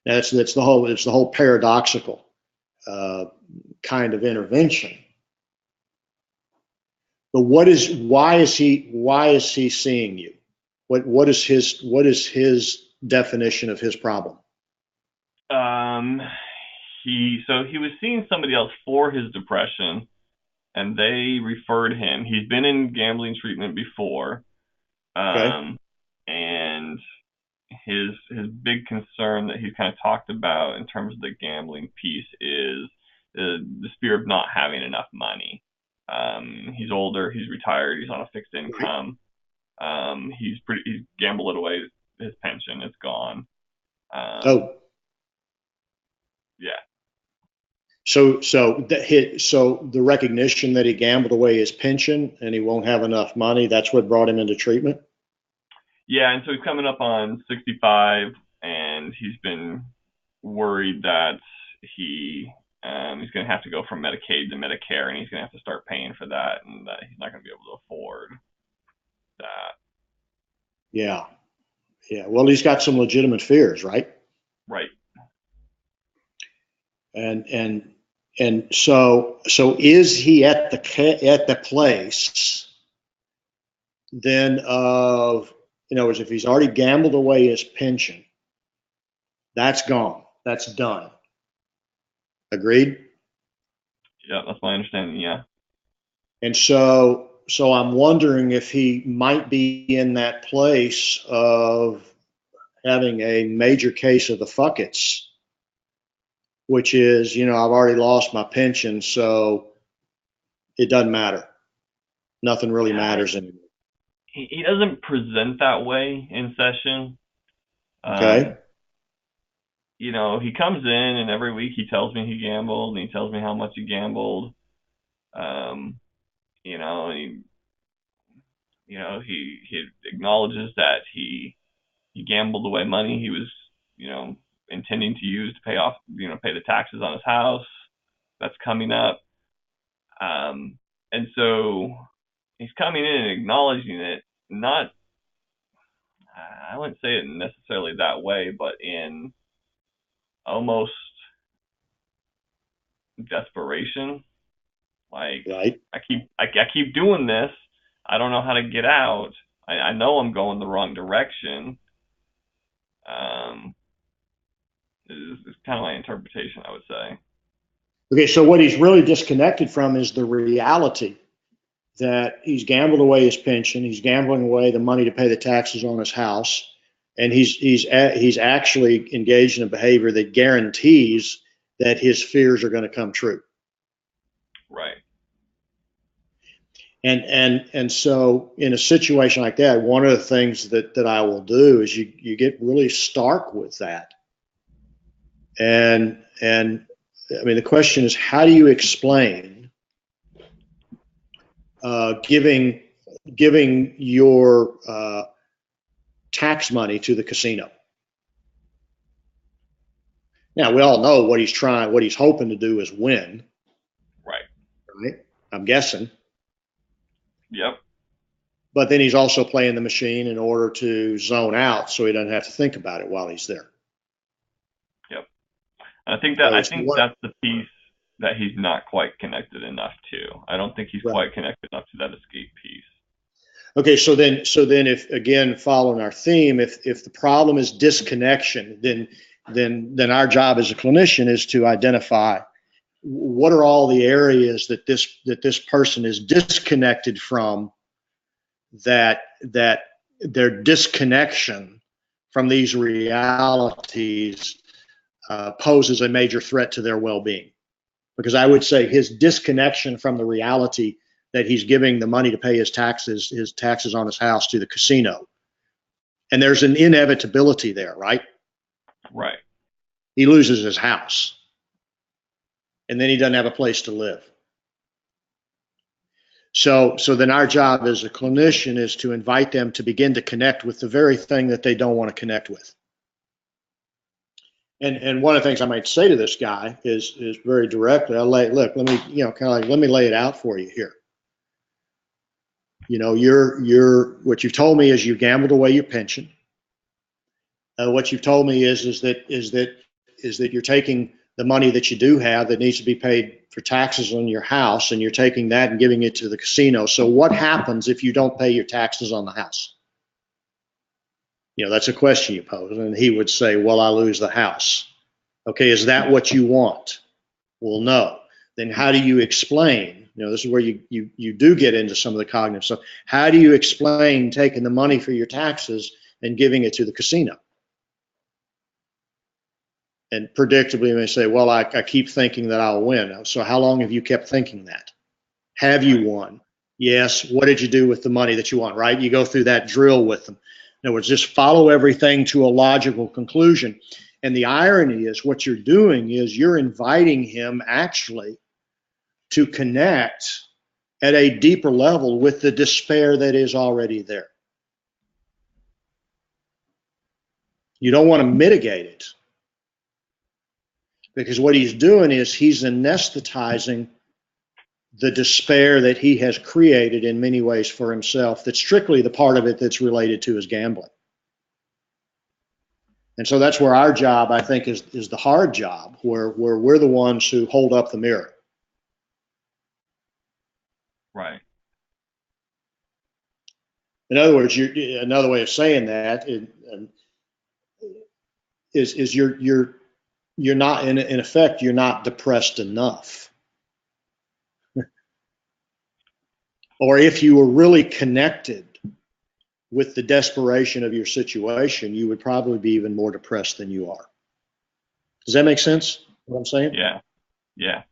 It's the whole paradoxical kind of intervention. But why is he seeing you? What is his definition of his problem? He was seeing somebody else for his depression, and they referred him. He's been in gambling treatment before. Okay. And his big concern that he's kind of talked about in terms of the gambling piece is the fear of not having enough money. He's older, he's retired, he's on a fixed income. He's gambled it away. His pension is gone. Yeah. So the recognition that he gambled away his pension and he won't have enough money, that's what brought him into treatment? Yeah, and so he's coming up on 65, and he's been worried that he's going to have to go from Medicaid to Medicare, and he's going to have to start paying for that, and that he's not going to be able to afford that. Yeah. Well, he's got some legitimate fears, right? Right. And so is he at the place then of, as if he's already gambled away his pension, that's gone, that's done. Agreed? Yeah, that's my understanding. Yeah. And so I'm wondering if he might be in that place of having a major case of the fuckets, which is, I've already lost my pension, so it doesn't matter. Nothing really matters anymore. He doesn't present that way in session. Okay. He comes in and every week he tells me he gambled and he tells me how much he gambled. He acknowledges that he gambled away money he was, intending to use to pay the taxes on his house. That's coming up. And so he's coming in and acknowledging it, not, I wouldn't say it necessarily that way, but in almost desperation. Like, right. I keep doing this. I don't know how to get out. I know I'm going the wrong direction. Is kind of my interpretation, I would say. Okay, so what he's really disconnected from is the reality that he's gambled away his pension, he's gambling away the money to pay the taxes on his house, and he's actually engaged in a behavior that guarantees that his fears are going to come true. Right. And so in a situation like that, one of the things that I will do is you get really stark with that. And I mean, the question is, how do you explain giving your tax money to the casino? Now, we all know what he's hoping to do is win. Right? I'm guessing. Yep. But then he's also playing the machine in order to zone out so he doesn't have to think about it while he's there. Yep. I think that's the piece that he's not quite connected enough to. I don't think he's quite connected enough to that escape piece. Okay, so then if, again, following our theme, if the problem is disconnection, then our job as a clinician is to identify what are all the areas that this person is disconnected from, that their disconnection from these realities poses a major threat to their well-being. Because I would say his disconnection from the reality that he's giving the money to pay his taxes on his house to the casino, and there's an inevitability there, right? Right. He loses his house, and then he doesn't have a place to live. So then our job as a clinician is to invite them to begin to connect with the very thing that they don't want to connect with. And one of the things I might say to this guy is very directly, let me lay it out for you here. You know, what you've told me is you gambled away your pension. What you've told me is that you're taking the money that you do have that needs to be paid for taxes on your house, and you're taking that and giving it to the casino. So what happens if you don't pay your taxes on the house? You know, that's a question you pose. And he would say, well, I lose the house. Okay, is that what you want? Well, no. Then how do you explain? You know, this is where you do get into some of the cognitive stuff. How do you explain taking the money for your taxes and giving it to the casino? And predictably, they say, well, I keep thinking that I'll win. So how long have you kept thinking that? Have you won? Yes. What did you do with the money that you won, right? You go through that drill with them. In other words, just follow everything to a logical conclusion. And the irony is what you're doing is you're inviting him actually to connect at a deeper level with the despair that is already there. You don't want to mitigate it, because what he's doing is he's anesthetizing the despair that he has created in many ways for himself. That's strictly the part of it that's related to his gambling. And so that's where our job, I think, is the hard job, where we're the ones who hold up the mirror. Right. In other words, another way of saying that is you're not, in effect, you're not depressed enough. Or if you were really connected with the desperation of your situation, you would probably be even more depressed than you are. Does that make sense, what I'm saying? Yeah. Yeah.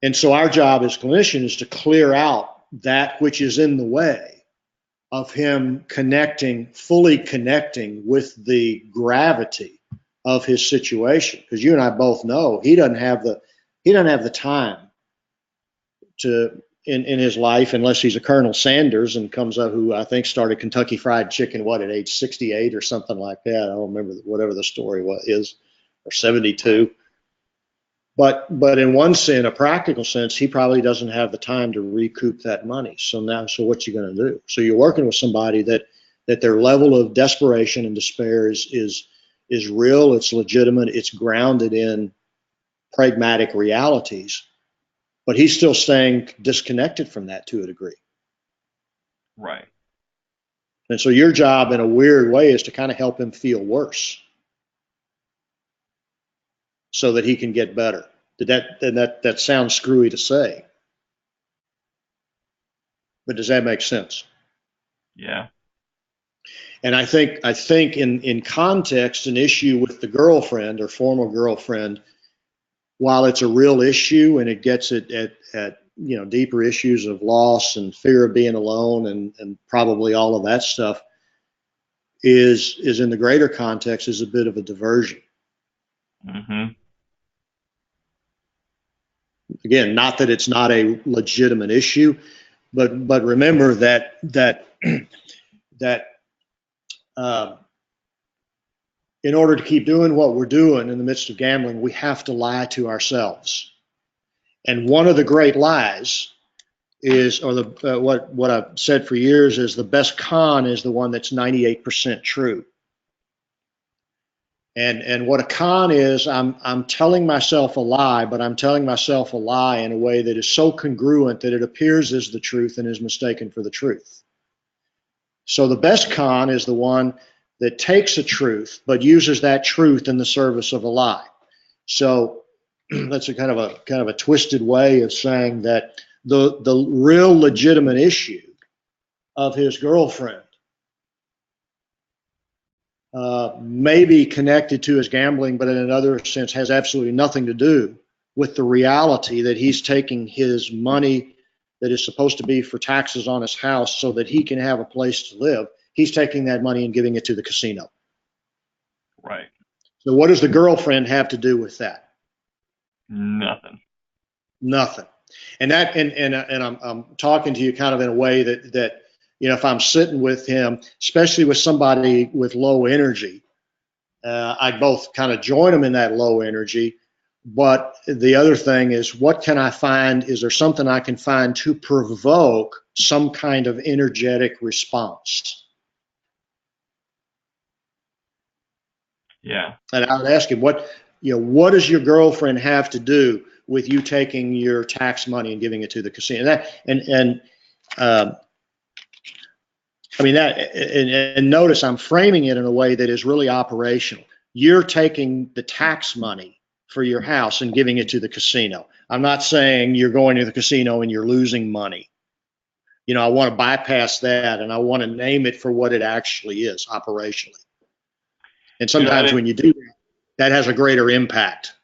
And so our job as clinicians is to clear out that which is in the way of him fully connecting with the gravity of his situation. Because you and I both know he doesn't have the time to in his life, unless he's a Colonel Sanders and comes up, who I think started Kentucky Fried Chicken at age 68 or something like that. I don't remember, whatever the story is, or 72. But in one sense, a practical sense, he probably doesn't have the time to recoup that money. So what you going to do? So you're working with somebody that their level of desperation and despair is real, it's legitimate, it's grounded in pragmatic realities, but he's still staying disconnected from that to a degree. Right. And so your job in a weird way is to kind of help him feel worse so that he can get better. That sounds screwy to say, but does that make sense? Yeah. And I think in context, an issue with the girlfriend or former girlfriend, while it's a real issue and it gets at deeper issues of loss and fear of being alone and probably all of that stuff, is in the greater context is a bit of a diversion. Mm-hmm. Again, not that it's not a legitimate issue, but remember that in order to keep doing what we're doing in the midst of gambling, we have to lie to ourselves. And one of the great lies is, or what I've said for years is, the best con is the one that's 98% true. And what a con is, I'm telling myself a lie, but I'm telling myself a lie in a way that is so congruent that it appears as the truth and is mistaken for the truth. So the best con is the one that takes a truth but uses that truth in the service of a lie. So that's a kind of a twisted way of saying that the real legitimate issue of his girlfriend may be connected to his gambling, but in another sense has absolutely nothing to do with the reality that he's taking his money that is supposed to be for taxes on his house so that he can have a place to live. He's taking that money and giving it to the casino. Right. So what does the girlfriend have to do with that? Nothing. Nothing. And I'm talking to you kind of in a way that if I'm sitting with him, especially with somebody with low energy, I'd both kind of join him in that low energy. But the other thing is, what can I find? Is there something I can find to provoke some kind of energetic response? Yeah. And I would ask him, what does your girlfriend have to do with you taking your tax money and giving it to the casino? And notice I'm framing it in a way that is really operational. You're taking the tax money for your house and giving it to the casino. I'm not saying you're going to the casino and you're losing money. I want to bypass that, and I want to name it for what it actually is operationally. And sometimes when you do that, that has a greater impact.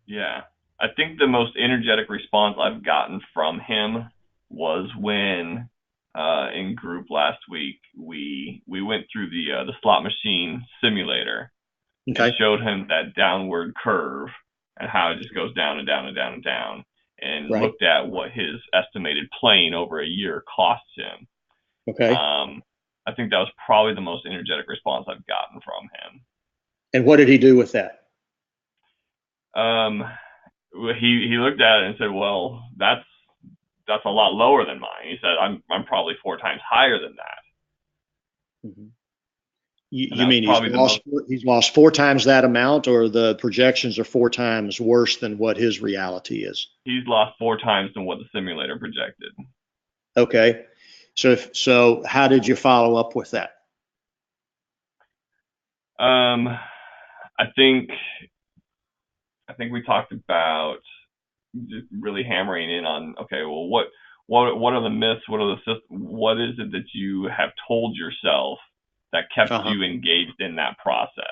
Yeah. I think the most energetic response I've gotten from him was when in group last week we went through the slot machine simulator. Okay. And showed him that downward curve and how it just goes down and down and down and down, and right. Looked at what his estimated playing over a year costs him. Okay. I think that was probably the most energetic response I've gotten from him. And what did he do with that? He looked at it and said, "Well, that's a lot lower than mine." He said, "I'm probably 4 times higher than that." Mm-hmm. You mean he's lost 4 times that amount, or the projections are 4 times worse than what his reality is? He's lost 4 times than what the simulator projected. Okay. So how did you follow up with that? I think we talked about just really hammering in on, okay, well, what are the myths? What is it that you have told yourself that kept you engaged in that process?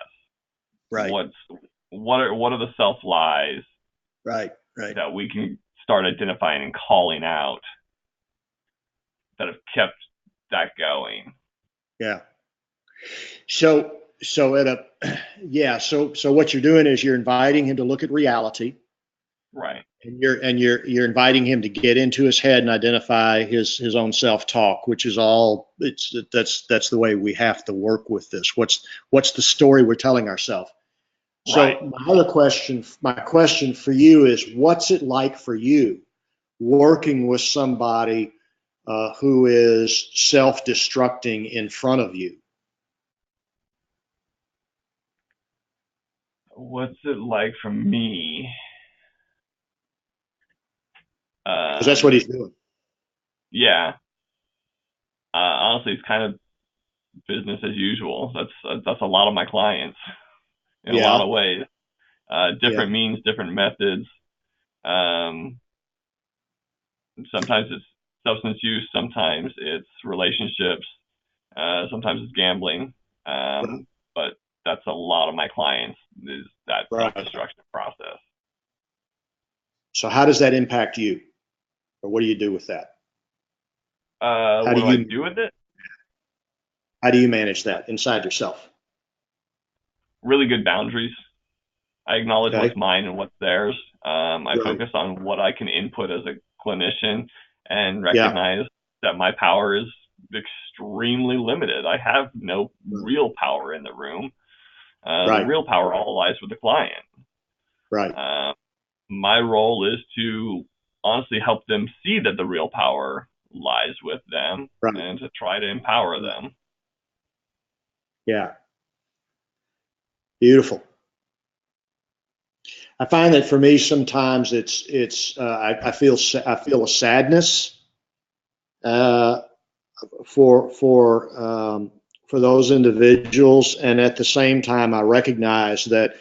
Right. What are the self lies? Right. That we can start identifying and calling out that have kept that going. Yeah. So what you're doing is you're inviting him to look at reality. Right. And you're inviting him to get into his head and identify his own self-talk, which is all that's the way we have to work with this. What's the story we're telling ourselves? Right. So my question for you is, what's it like for you working with somebody who is self-destructing in front of you? What's it like for me? Because that's what he's doing. Yeah. Honestly, it's kind of business as usual. That's a lot of my clients in a Yeah. lot of ways. Different means, different methods. Sometimes it's substance use, sometimes it's relationships, sometimes it's gambling. But that's a lot of my clients, is that Right. self-destruction process. So how does that impact you, or what do you do with that? What do I do with it? How do you manage that inside yourself? Really good boundaries. I acknowledge Okay. what's mine and what's theirs. I Right. focus on what I can input as a clinician and recognize that my power is extremely limited. I have no real power in the room. The real power all lies with the client. Right. My role is to honestly help them see that the real power lies with them, Right. and to try to empower them. Yeah. Beautiful. I find that for me, sometimes I feel a sadness for those individuals, and at the same time, I recognize that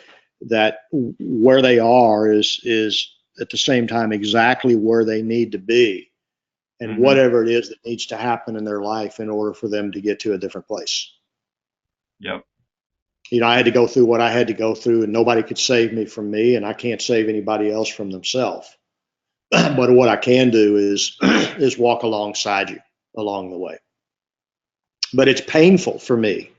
where they are is at the same time exactly where they need to be, and whatever it is that needs to happen in their life in order for them to get to a different place. Yep. You know, I had to go through what I had to go through, and nobody could save me from me, and I can't save anybody else from themselves. But what I can do is walk alongside you along the way. But it's painful for me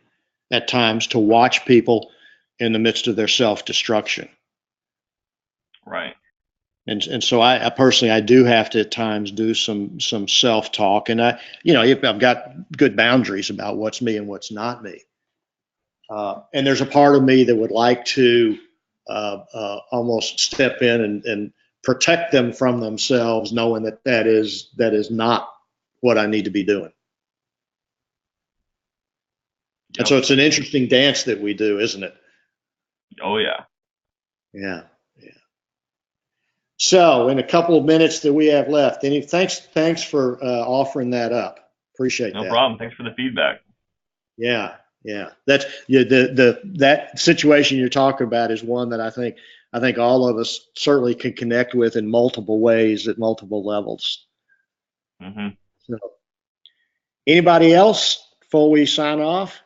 at times to watch people in the midst of their self-destruction. Right. And so I personally, I do have to at times do some self-talk, and I've got good boundaries about what's me and what's not me. And there's a part of me that would like to almost step in and protect them from themselves, knowing that is not what I need to be doing. Yep. And so it's an interesting dance that we do, isn't it? Oh yeah. Yeah. So in a couple of minutes that we have left, thanks for offering that up. Appreciate that. No problem. Thanks for the feedback. Yeah. That's that situation you're talking about is one that I think all of us certainly can connect with in multiple ways at multiple levels. So, anybody else before we sign off?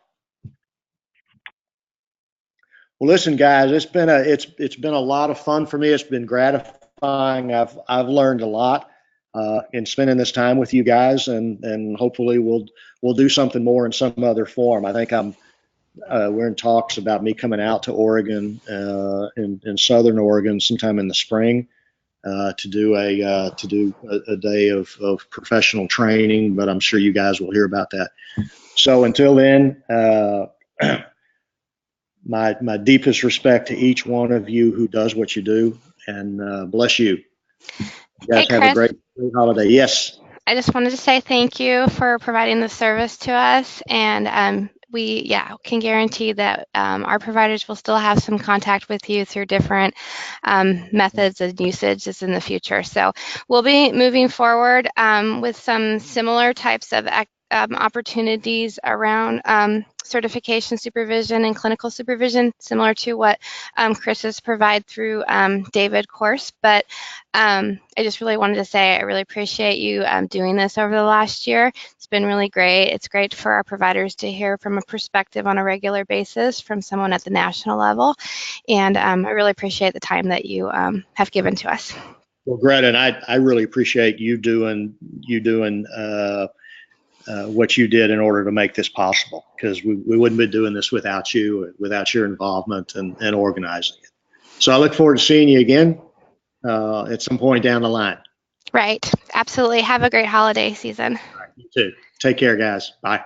Well, listen, guys, it's been a lot of fun for me. It's been gratifying. I've learned a lot in spending this time with you guys, and hopefully we'll do something more in some other form. I think we're in talks about me coming out to Oregon, in Southern Oregon, sometime in the spring, to do a day of professional training. But I'm sure you guys will hear about that. So until then, my deepest respect to each one of you who does what you do, and bless you. You guys have a great holiday. Yes. I just wanted to say thank you for providing the service to us, and we can guarantee that our providers will still have some contact with you through different methods and usages in the future. So we'll be moving forward with some similar types of opportunities around certification supervision and clinical supervision, similar to what Chris's provide through David course. But I just really wanted to say I really appreciate you doing this over the last year. It's been really great. It's great for our providers to hear from a perspective on a regular basis from someone at the national level. And I really appreciate the time that you have given to us. Well, Greta, and I really appreciate you doing what you did in order to make this possible, because we wouldn't be doing this without you, without your involvement and organizing it. So I look forward to seeing you again at some point down the line. Right. Absolutely. Have a great holiday season. All right, you too. Take care, guys. Bye.